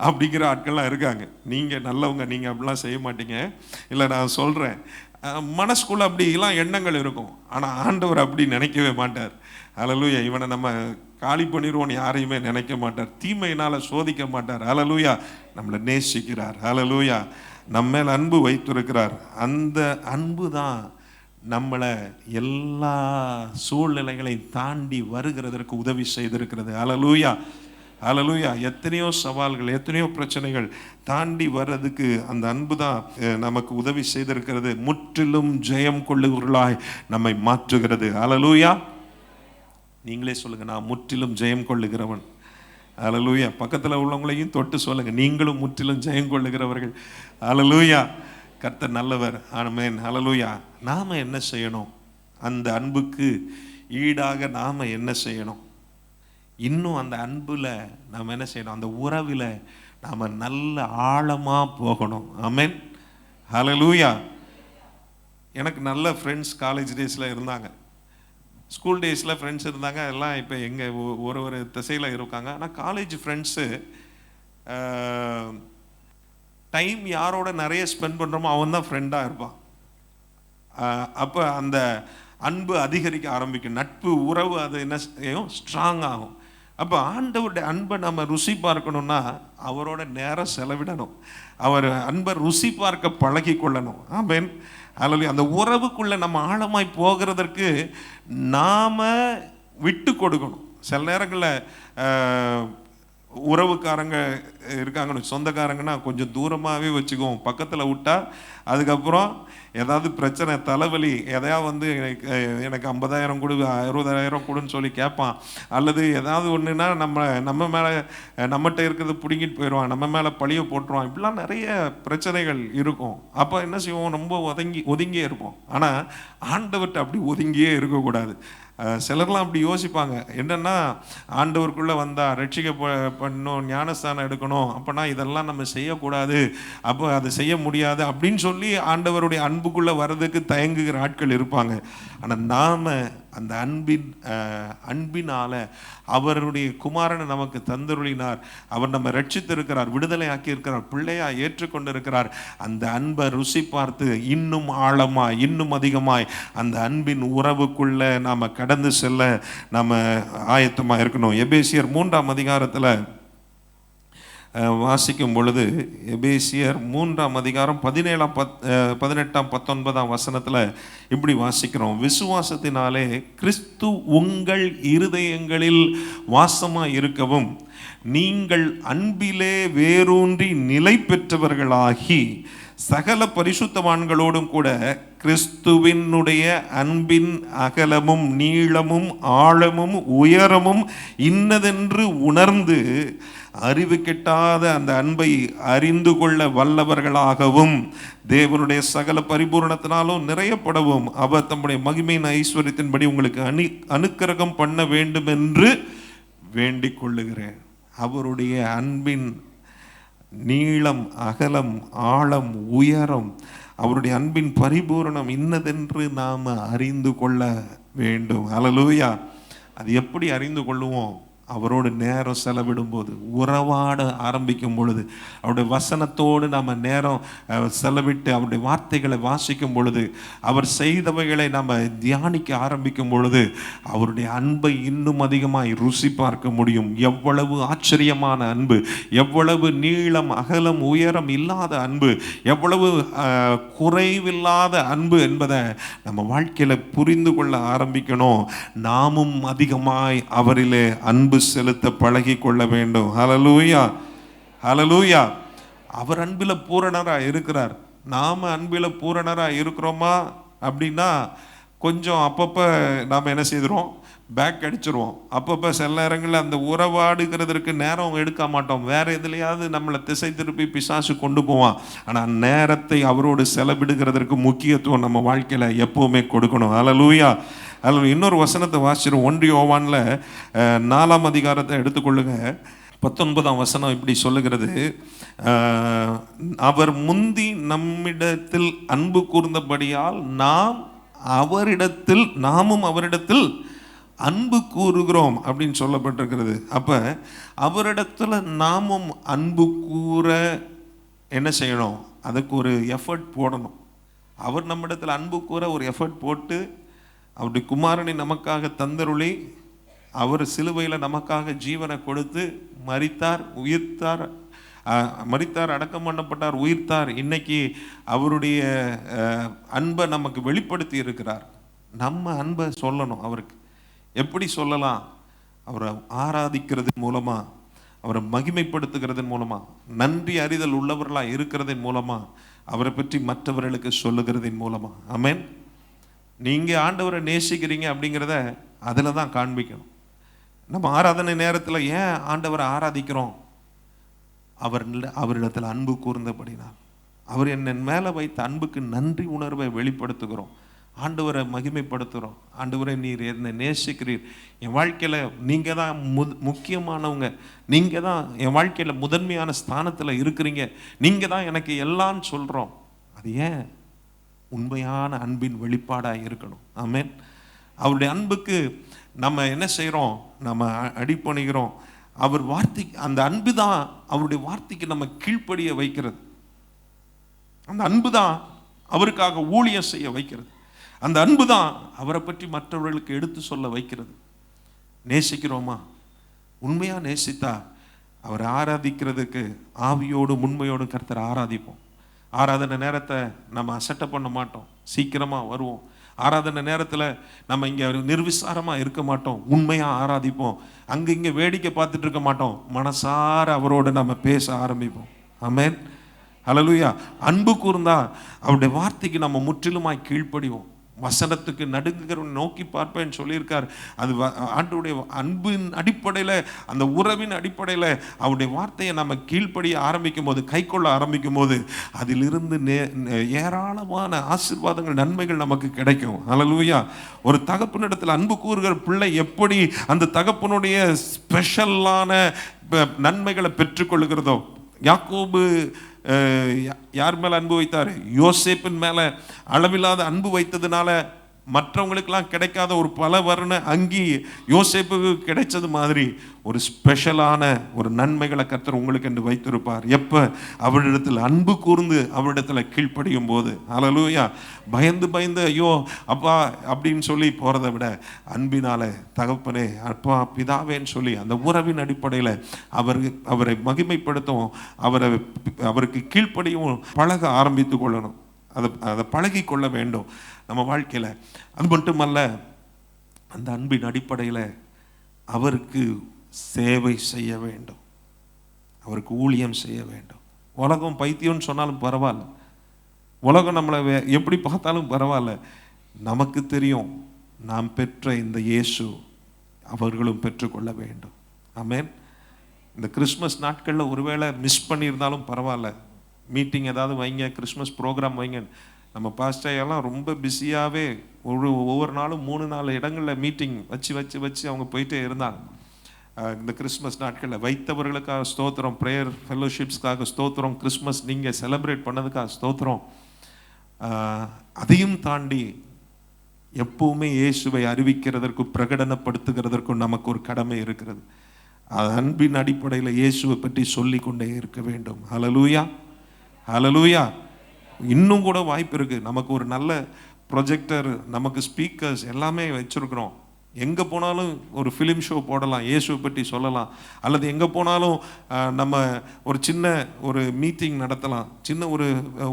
அப்படிங்கிற ஆட்கள்லாம் இருக்காங்க. நீங்கள் நல்லவங்க, நீங்கள் அப்படிலாம் செய்ய மாட்டீங்க. இல்லை, நான் சொல்கிறேன், மனசுக்குள்ளே அப்படிலாம் எண்ணங்கள் இருக்கும். ஆனால் ஆண்டவர் அப்படி நினைக்கவே மாட்டார். ஹல்லேலூயா. இவனை நம்ம காலி பண்ணிடுவோன்னு யாரையுமே நினைக்க மாட்டார். தீமையினால் சோதிக்க மாட்டார். ஹல்லேலூயா. நம்மளை நேசிக்கிறார். ஹல்லேலூயா. நம்ம மேல் அன்பு வைத்திருக்கிறார். அந்த அன்பு தான் நம்மளை எல்லா சூழ்நிலைகளையும் தாண்டி வருகிறதற்கு உதவி செய்திருக்கிறது. ஹல்லேலூயா. ஹல்லேலூயா. எத்தனையோ சவால்கள், எத்தனையோ பிரச்சனைகள் தாண்டி வர்றதுக்கு அந்த அன்பு தான் நமக்கு உதவி செய்திருக்கிறது. முற்றிலும் ஜெயம் கொள்ளுகிறவர்களாய் நம்மை மாற்றுகிறது. ஹல்லேலூயா. நீங்களே சொல்லுங்க, நான் முற்றிலும் ஜெயம் கொள்ளுகிறவன். ஹல்லேலூயா. பக்கத்தில் உள்ளவங்களையும் தொட்டு சொல்லுங்க, நீங்களும் முற்றிலும் ஜெயம் கொள்ளுகிறவர்கள். ஹல்லேலூயா. கர்த்தர் நல்லவர். ஆமென். ஹல்லேலூயா. நாம என்ன செய்யணும்? அந்த அன்புக்கு ஈடாக நாம என்ன செய்யணும்? இன்னும் அந்த அன்புல நாம் என்ன செய்யணும்? அந்த உறவில் நாம் நல்ல ஆழமாக போகணும். ஆமென். ஹல்லேலூயா. எனக்கு நல்ல ஃப்ரெண்ட்ஸ் காலேஜ் டேஸில் இருந்தாங்க, ஸ்கூல் டேஸில் ஃப்ரெண்ட்ஸ் இருந்தாங்க. எல்லாம் இப்போ எங்கே ஒரு திசையில் இருக்காங்க. ஆனால் காலேஜ் ஃப்ரெண்ட்ஸு டைம் யாரோட நிறைய ஸ்பெண்ட் பண்ணுறோமோ அவன் தான் ஃப்ரெண்டாக இருப்பான். அப்போ அந்த அன்பு அதிகரிக்க ஆரம்பிக்கும், நட்பு உறவு அது என்ன செய்யும்? ஸ்ட்ராங் ஆகும். அப்போ ஆண்டவருடைய அன்பை நம்ம ருசி பார்க்கணுன்னா அவரோட நேரம் செலவிடணும். அவர் அன்பை ருசி பார்க்க பழகி கொள்ளணும். ஆமென். ஹல்லேலூயா. அந்த உறவுக்குள்ளே நம்ம ஆழமாய் போகிறதற்கு நாம் விட்டு கொடுக்கணும். சில நேரங்களில் உறவுக்காரங்க இருக்காங்கன்னு, சொந்தக்காரங்கன்னா கொஞ்சம் தூரமாகவே வச்சுக்குவோம். பக்கத்தில் விட்டால் அதுக்கப்புறம் ஏதாவது பிரச்சனை, தலைவலி, எதையாவது எனக்கு 50,000 கொடு, 60,000 கொடுன்னு சொல்லி கேட்பான். அல்லது ஏதாவது ஒன்றுனா நம்ம மேலே நம்மகிட்ட இருக்கிறது பிடுங்கிட்டு போயிடுவான், நம்ம மேலே பழிய போட்டுருவான். இப்படிலாம் நிறைய பிரச்சனைகள் இருக்கும். அப்போ என்ன செய்வோம்? ரொம்ப ஒதுங்கியே இருப்போம். ஆனால் ஆண்டவர்கிட்ட அப்படி ஒதுங்கியே இருக்கக்கூடாது. சிலர்லாம் அப்படி யோசிப்பாங்க, என்னென்னா ஆண்டவருக்குள்ளே வந்தால் ரட்சிக்க பண்ணணும், ஞானஸ்தானம் எடுக்கணும், அப்போனா இதெல்லாம் நம்ம செய்யக்கூடாது, அப்போ அதை செய்ய முடியாது அப்படின்னு சொல்லி ஆண்டவருடைய அன்புக்குள்ளே வர்றதுக்கு தயங்குகிற ஆட்கள் இருப்பாங்க. ஆனால் நாம் அந்த அன்பினால் அவருடைய குமாரனை நமக்கு தந்தருளினார். அவர் நம்ம ரட்சித்திருக்கிறார், விடுதலை ஆக்கியிருக்கிறார், பிள்ளையாக ஏற்றுக்கொண்டிருக்கிறார். அந்த அன்பை ருசி பார்த்து இன்னும் ஆழமாய், இன்னும் அதிகமாய் அந்த அன்பின் உறவுக்குள்ளே நாம் கடந்து செல்ல நாம் ஆயத்தமாக இருக்கணும். எபேசியர் 3ஆம் அதிகாரத்தில் வாசிக்கும் பொழுது, எபேசியர் 3ஆம் அதிகாரம் 17, 18, 19 வசனத்தில் இப்படி வாசிக்கிறோம். விசுவாசத்தினாலே கிறிஸ்து உங்கள் இருதயங்களில் வாசமாக இருக்கவும் நீங்கள் அன்பிலே வேரூன்றி நிலை பெற்றவர்களாகி சகல பரிசுத்தவான்களோடும் கூட கிறிஸ்துவினுடைய அன்பின் அகலமும் நீளமும் ஆழமும் உயரமும் இன்னதென்று உணர்ந்து அறிவு கெட்டாத அந்த அன்பை அறிந்து கொள்ள வல்லவர்களாகவும் தேவனுடைய சகல பரிபூரணத்தினாலும் நிறையப்படவும் அவர் தம்முடைய மகிமையின் ஐஸ்வர்யத்தின்படி உங்களுக்கு அனுக்கிரகம் பண்ண வேண்டும் என்று வேண்டிக் கொள்ளுகிறேன். அவருடைய அன்பின் நீளம், அகலம், ஆழம், உயரம், அவருடைய அன்பின் பரிபூரணம் இன்னதென்று நாம் அறிந்து கொள்ள வேண்டும். ஹல்லேலூயா. அது எப்படி அறிந்து கொள்ளுவோம்? அவரோடு நேரம் செலவிடும் போது, உறவாட ஆரம்பிக்கும் பொழுது, அவருடைய வசனத்தோடு நாம் நேரம் செலவிட்டு அவருடைய வார்த்தைகளை வாசிக்கும் பொழுது, அவர் செய்தவைகளை நாம் தியானிக்க ஆரம்பிக்கும் பொழுது அவருடைய அன்பை இன்னும் அதிகமாய் ருசி பார்க்க முடியும். எவ்வளவு ஆச்சரியமான அன்பு, எவ்வளவு நீளம், அகலம், உயரம் இல்லாத அன்பு, எவ்வளவு குறைவில்லாத அன்பு என்பதை நம்ம வாழ்க்கையில் புரிந்து கொள்ள ஆரம்பிக்கணும். நாமும் அதிகமாய் அவரிலே அன்பு செலுத்த பழகி கொள்ள வேண்டும். ஹல்லேலூயா. ஹல்லேலூயா. அவர் அன்பில் பூரணராக இருக்கிறார். நாம் அன்பில் பூரணராக இருக்கிறோமா அப்படின்னா கொஞ்சம் அப்பப்போ நாம் என்ன செய்கிறோம்? பேக் அடிச்சிருவோம். அப்பப்போ சில நேரங்களில் அந்த உறவாடுகிறதுக்கு நேரம் எடுக்க மாட்டோம். வேறு எதுலையாவது நம்மளை திசை திருப்பி பிசாசு கொண்டு போவான். ஆனால் நேரத்தை அவரோடு செலவிடுகிறதற்கு முக்கியத்துவம் நம்ம வாழ்க்கையில் எப்போவுமே கொடுக்கணும். ஹல்லேலூயா. அதில் இன்னொரு வசனத்தை வாசிச்சிடும். 1 யோவானில் 4ஆம் அதிகாரத்தை எடுத்துக்கொள்ளுங்க. 19ஆம் வசனம் இப்படி சொல்லுகிறது, அவர் முந்தி நம்மிடத்தில் அன்பு கூர்ந்தபடியால் நாமும் அவரிடத்தில் அன்பு கூறுகிறோம் அப்படின்னு சொல்லப்பட்டிருக்கிறது. அப்போ அவரிடத்துல நாமும் அன்பு கூற என்ன செய்யணும்? அதுக்கு ஒரு எஃபர்ட் போடணும். அவர் நம்மிடத்தில் அன்பு கூற ஒரு எஃபர்ட் போட்டு அவருடைய குமாரனை நமக்காக தந்தருளி, அவர் சிலுவையில் நமக்காக ஜீவனை கொடுத்து மரித்தார், உயிர்த்தார், அடக்கம் பண்ணப்பட்டார், உயிர்த்தார். இன்னைக்கு அவருடைய அன்பை நமக்கு வெளிப்படுத்தி இருக்கிறார். நம்ம அன்பை சொல்லணும். அவருக்கு எப்படி சொல்லலாம்? அவரை ஆராதிக்கிறதன் மூலமா, அவரை மகிமைப்படுத்துகிறதன் மூலமா, நன்றி அறிதல் உள்ளவர்களாக இருக்கிறதன் மூலமா, அவரை பற்றி மற்றவர்களுக்கு சொல்லுகிறதன் மூலமா. ஆமென். நீங்கள் ஆண்டவரை நேசிக்கிறீங்க அப்படிங்கிறத அதில் தான் காண்பிக்கணும். நம்ம ஆராதனை நேரத்தில் ஏன் ஆண்டவரை ஆராதிக்கிறோம்? அவரிடத்தில் அன்பு கூர்ந்தபடினால், அவர் என் மேலே வைத்த அன்புக்கு நன்றி உணர்வை வெளிப்படுத்துகிறோம். ஆண்டவரை மகிமைப்படுத்துகிறோம். ஆண்டவரை நீர் என்னை நேசிக்கிறீர், என் வாழ்க்கையில் நீங்கள் தான் முக்கியமானவங்க, நீங்கள் தான் என் வாழ்க்கையில் முதன்மையான ஸ்தானத்தில் இருக்கிறீங்க, நீங்கள் தான் எனக்கு எல்லாம் சொல்கிறோம். அது ஏன்? உண்மையான அன்பின் வெளிப்பாடாக இருக்கணும். ஆமென். அவருடைய அன்புக்கு நம்ம என்ன செய்கிறோம்? நம்ம அடிபணிகிறோம். அவர் வார்த்தை, அந்த அன்பு தான் அவருடைய வார்த்தைக்கு நம்ம கீழ்ப்படிய வைக்கிறது. அந்த அன்பு தான் அவருக்காக ஊழியம் செய்ய வைக்கிறது. அந்த அன்பு தான் அவரை பற்றி மற்றவர்களுக்கு எடுத்து சொல்ல வைக்கிறது. நேசிக்கிறோமா? உண்மையாக நேசித்தா அவரை ஆராதிக்கிறதுக்கு ஆவியோடு உண்மையோடு கர்த்தரை ஆராதிப்போம். ஆராதனை நேரத்தை நம்ம அசட்டை பண்ண மாட்டோம், சீக்கிரமாக வருவோம். ஆராதனை நேரத்தில் நம்ம இங்கே நிர்விசாரமாக இருக்க மாட்டோம், உண்மையாக ஆராதிப்போம். அங்கே இங்கே வேடிக்கை பார்த்துட்டு இருக்க மாட்டோம், மனசார அவரோடு நம்ம பேச ஆரம்பிப்போம். ஆமென். ஹல்லேலூயா. அன்பு கூர்ந்தா அவருடைய வார்த்தைக்கு நம்ம முற்றிலுமாய் கீழ்ப்படிவோம். வசனத்துக்கு நடுங்குகிறவன் நோக்கி பார்ப்பேன்னு சொல்லியிருக்கார். அது ஆண்டவருடைய அன்பின் அடிப்படையில், அந்த உறவின் அடிப்படையில் அவருடைய வார்த்தையை நம்ம கீழ்ப்படிய ஆரம்பிக்கும் போது, கை கொள்ள ஆரம்பிக்கும் போது, அதிலிருந்து ஏராளமான ஆசீர்வாதங்கள், நன்மைகள் நமக்கு கிடைக்கும். ஹல்லேலூயா. ஒரு தகப்பனிடத்தில் அன்பு கூறுகிற பிள்ளை எப்படி அந்த தகப்பனுடைய ஸ்பெஷலான நன்மைகளை பெற்றுக்கொள்கிறதோ, யாக்கோபு யார் மேலே அன்பு வைத்தார்? யோசேப்பின் மேலே அளவில்லாத அன்பு வைத்ததுனால மற்றவங்களுக்கெல்லாம் கிடைக்காத ஒரு பல வர்ண அங்கி யோசேப்புக்கு கிடைச்சது மாதிரி ஒரு ஸ்பெஷலான ஒரு நன்மைகளை கர்த்தர் உங்களுக்கு என்று வைத்திருப்பார். எப்போ? அவரிடத்தில் அன்பு கூர்ந்து அவரிடத்தில் கீழ்ப்படியும் போது. ஹல்லேலூயா. பயந்து ஐயோ அப்பா அப்படின்னு சொல்லி போகிறத விட, அன்பினால தகப்பனே, அப்பா, பிதாவேன்னு சொல்லி அந்த உறவின் அடிப்படையில் அவரை மகிமைப்படுத்தவும், அவருக்கு கீழ்ப்படியும் பழக ஆரம்பித்து கொள்ளணும். அதை பழகி கொள்ள வேண்டும் நம்ம வாழ்க்கையில். அது மட்டுமல்ல, அந்த அன்பின் அடிப்படையில் அவருக்கு சேவை செய்ய வேண்டும், அவருக்கு ஊழியம் செய்ய வேண்டும். உலகம் பைத்தியம்னு சொன்னாலும் பரவாயில்ல, உலகம் நம்மளை எப்படி பார்த்தாலும் பரவாயில்ல, நமக்கு தெரியும் நாம் பெற்ற இந்த இயேசு அவர்களும் பெற்றுக்கொள்ள வேண்டும். ஆமென். இந்த கிறிஸ்மஸ் நாட்களில் ஒருவேளை மிஸ் பண்ணியிருந்தாலும் பரவாயில்ல, மீட்டிங் ஏதாவது வைங்க, கிறிஸ்மஸ் ப்ரோக்ராம் வைங்க. நம்ம பாஸ்டர்லாம் ரொம்ப பிஸியாகவே ஒவ்வொரு நாளும் 3-4 இடங்களில் மீட்டிங் வச்சு அவங்க போயிட்டே இருந்தாங்க. இந்த கிறிஸ்மஸ் நாட்களில் வைத்தவர்களுக்காக ஸ்தோத்திரம், ப்ரேயர் ஃபெல்லோஷிப்ஸ்க்காக ஸ்தோத்திரம், கிறிஸ்மஸ் நீங்கள் செலிப்ரேட் பண்ணதுக்காக ஸ்தோத்திரம். அதையும் தாண்டி எப்பவுமே இயேசுவை அறிவிக்கிறதற்கும் பிரகடனப்படுத்துகிறதற்கும் நமக்கு ஒரு கடமை இருக்கிறது. அன்பின் அடிப்படையில் இயேசுவை பற்றி சொல்லி கொண்டே இருக்க வேண்டும். ஹல்லேலூயா. ஹல்லேலூயா. இன்னும் கூட வாய்ப்பு இருக்குது. நமக்கு ஒரு நல்ல ப்ரொஜெக்டர், நமக்கு ஸ்பீக்கர்ஸ் எல்லாமே வச்சுருக்குறோம். எங்கே போனாலும் ஒரு ஃபிலிம் ஷோ போடலாம், இயேசுவை பற்றி சொல்லலாம். அல்லது எங்கே போனாலும் நம்ம ஒரு சின்ன ஒரு மீட்டிங் நடத்தலாம், சின்ன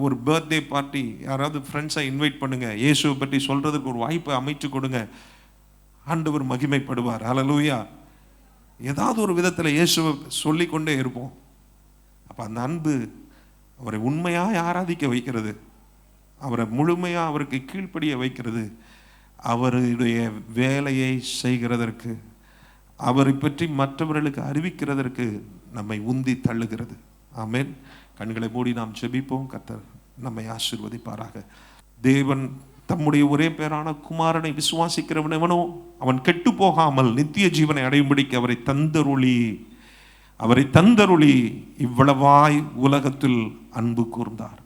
ஒரு பர்த்டே பார்ட்டி, யாராவது ஃப்ரெண்ட்ஸை இன்வைட் பண்ணுங்கள், இயேசுவை பற்றி சொல்கிறதுக்கு ஒரு வாய்ப்பை அமைச்சு கொடுங்க. ஆண்டவர் மகிமைப்படுவார். ஹல்லேலூயா. ஏதாவது ஒரு விதத்தில் இயேசுவை சொல்லிக்கொண்டே இருப்போம். அப்போ அந்த அன்பு அவரை உண்மையாக ஆராதிக்க வைக்கிறது, அவரை முழுமையாக அவருக்கு கீழ்ப்படிய வைக்கிறது, அவருடைய வேலையை செய்கிறதற்கு, அவரை பற்றி மற்றவர்களுக்கு அறிவிக்கிறதற்கு நம்மை உந்தி தள்ளுகிறது. ஆமென். கண்களை மூடி நாம் ஜெபிப்போம். கர்த்தர் நம்மை ஆசீர்வதிப்பாராக. தேவன் தம்முடைய ஒரே பேரான குமாரனை விசுவாசிக்கிறவன் எவனோ அவன் கெட்டு போகாமல் நித்திய ஜீவனை அடையும்படிக்கு அவரை தந்தருளி அவரை தந்தருளி இவ்வளவாய் உலகத்தில் அன்பு கூர்ந்தார்.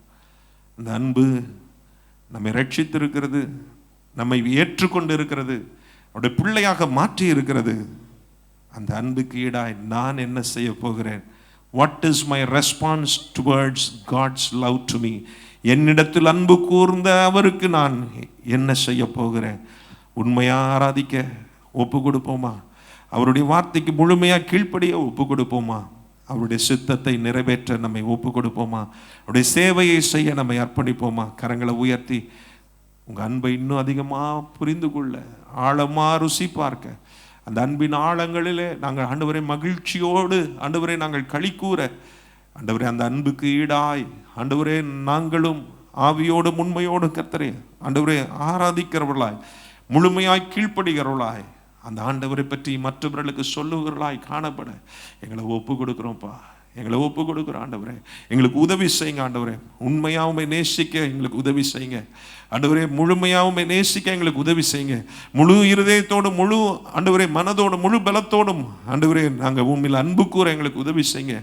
அந்த அன்பு நம்மை ரட்சித்திருக்கிறது, நம்மை ஏற்றுக்கொண்டு இருக்கிறது, அவருடைய பிள்ளையாக மாற்றி இருக்கிறது. அந்த அன்புக்கு ஈடாய் நான் என்ன செய்ய போகிறேன்? What is my response towards God's love to me? என்னிடத்தில் அன்பு கூர்ந்த அவருக்கு நான் என்ன செய்ய போகிறேன்? உண்மையாக ஆராதிக்க ஒப்பு கொடுப்போமா? அவருடைய வார்த்தைக்கு முழுமையாக கீழ்ப்படிய ஒப்பு கொடுப்போமா? அவருடைய சித்தத்தை நிறைவேற்ற நம்மை ஒப்பு கொடுப்போமா? அவருடைய சேவையை செய்ய நம்மை அர்ப்பணிப்போமா? கரங்களை உயர்த்தி உங்கள் அன்பை இன்னும் அதிகமாக புரிந்து கொள்ள, ஆழமாக ருசி பார்க்க, அந்த அன்பின் ஆழங்களிலே நாங்கள் ஆண்டவரை மகிழ்ச்சியோடு ஆண்டவரை நாங்கள் களி கூற, ஆண்டவரே அந்த அன்புக்கு ஈடாய் ஆண்டவரே நாங்களும் ஆவியோடு உண்மையோடு கர்த்தரே ஆண்டவரே ஆராதிக்கிறவர்களாய், முழுமையாய் கீழ்ப்படுகிறவர்களாய், அந்த ஆண்டவரை பற்றி மற்றவர்களுக்கு சொல்லுகிறவர்களாய் காணப்பட எங்களை ஒப்பு கொடுக்குறோம்ப்பா. எங்களை ஒப்பு கொடுக்குறோம் ஆண்டவரே. எங்களுக்கு உதவி செய்யுங்க ஆண்டவரே. உண்மையாவுமே நேசிக்க எங்களுக்கு உதவி செய்யுங்க ஆண்டவரே. முழுமையாவுமே நேசிக்க எங்களுக்கு உதவி செய்யுங்க. முழு இருதயத்தோடும், முழு ஆண்டவரே மனதோடும், முழு பலத்தோடும் ஆண்டவரே நாங்கள் உண்மையில் அன்பு கூற எங்களுக்கு உதவி செய்யுங்க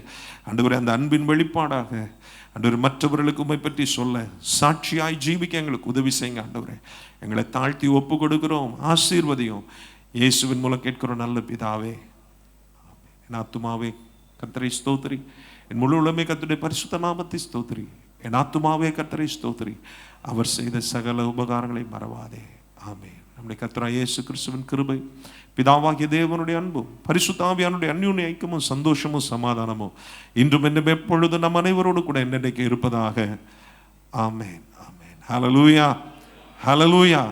ஆண்டவரே. அந்த அன்பின் வெளிப்பாடாக ஆண்டவரே மற்றவர்களுக்கு உண்மை பற்றி சொல்ல, சாட்சியாய் ஜீவிக்க எங்களுக்கு உதவி செய்யுங்க ஆண்டவரே. எங்களை தாழ்த்தி ஒப்பு கொடுக்கிறோம். ஆசீர்வதியும் இயேசுவின் மூலம் கேட்கிறோம் நல்ல பிதாவே. என் ஆத்துமாவே கர்த்தரை ஸ்தோத்திரி, என் முழு உலகமே கர்த்தருடைய பரிசுத்த நாமத்தை ஸ்தோத்திரி. என் ஆத்துமாவே கர்த்தரை ஸ்தோத்திரி, அவர் செய்த சகல உபகாரங்களை மறவாதே. ஆமென். நம்முடைய கர்த்தராகிய இயேசு கிறிஸ்துவின் கிருபை, பிதாவாகிய தேவனுடைய அன்பும், பரிசுத்த ஆவியானுடைய அந்யோன்ய ஐக்கியமும், சந்தோஷமும், சமாதானமும் இன்றும் என்னும் எப்பொழுது நம் அனைவரோடு கூட என்னைக்கு இருப்பதாக. ஆமென். ஆமென். ஹல்லேலூயா, ஹல்லேலூயா.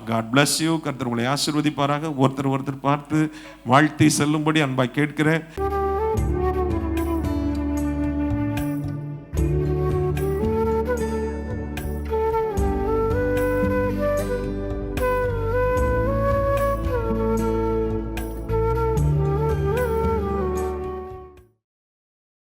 God bless you. கர்த்தர் உங்களை ஆசீர்வதிப்பாராக. ஒருத்தர் பார்த்து வாழ்த்தி செல்லும்படி அன்பாய் கேட்கிறேன்.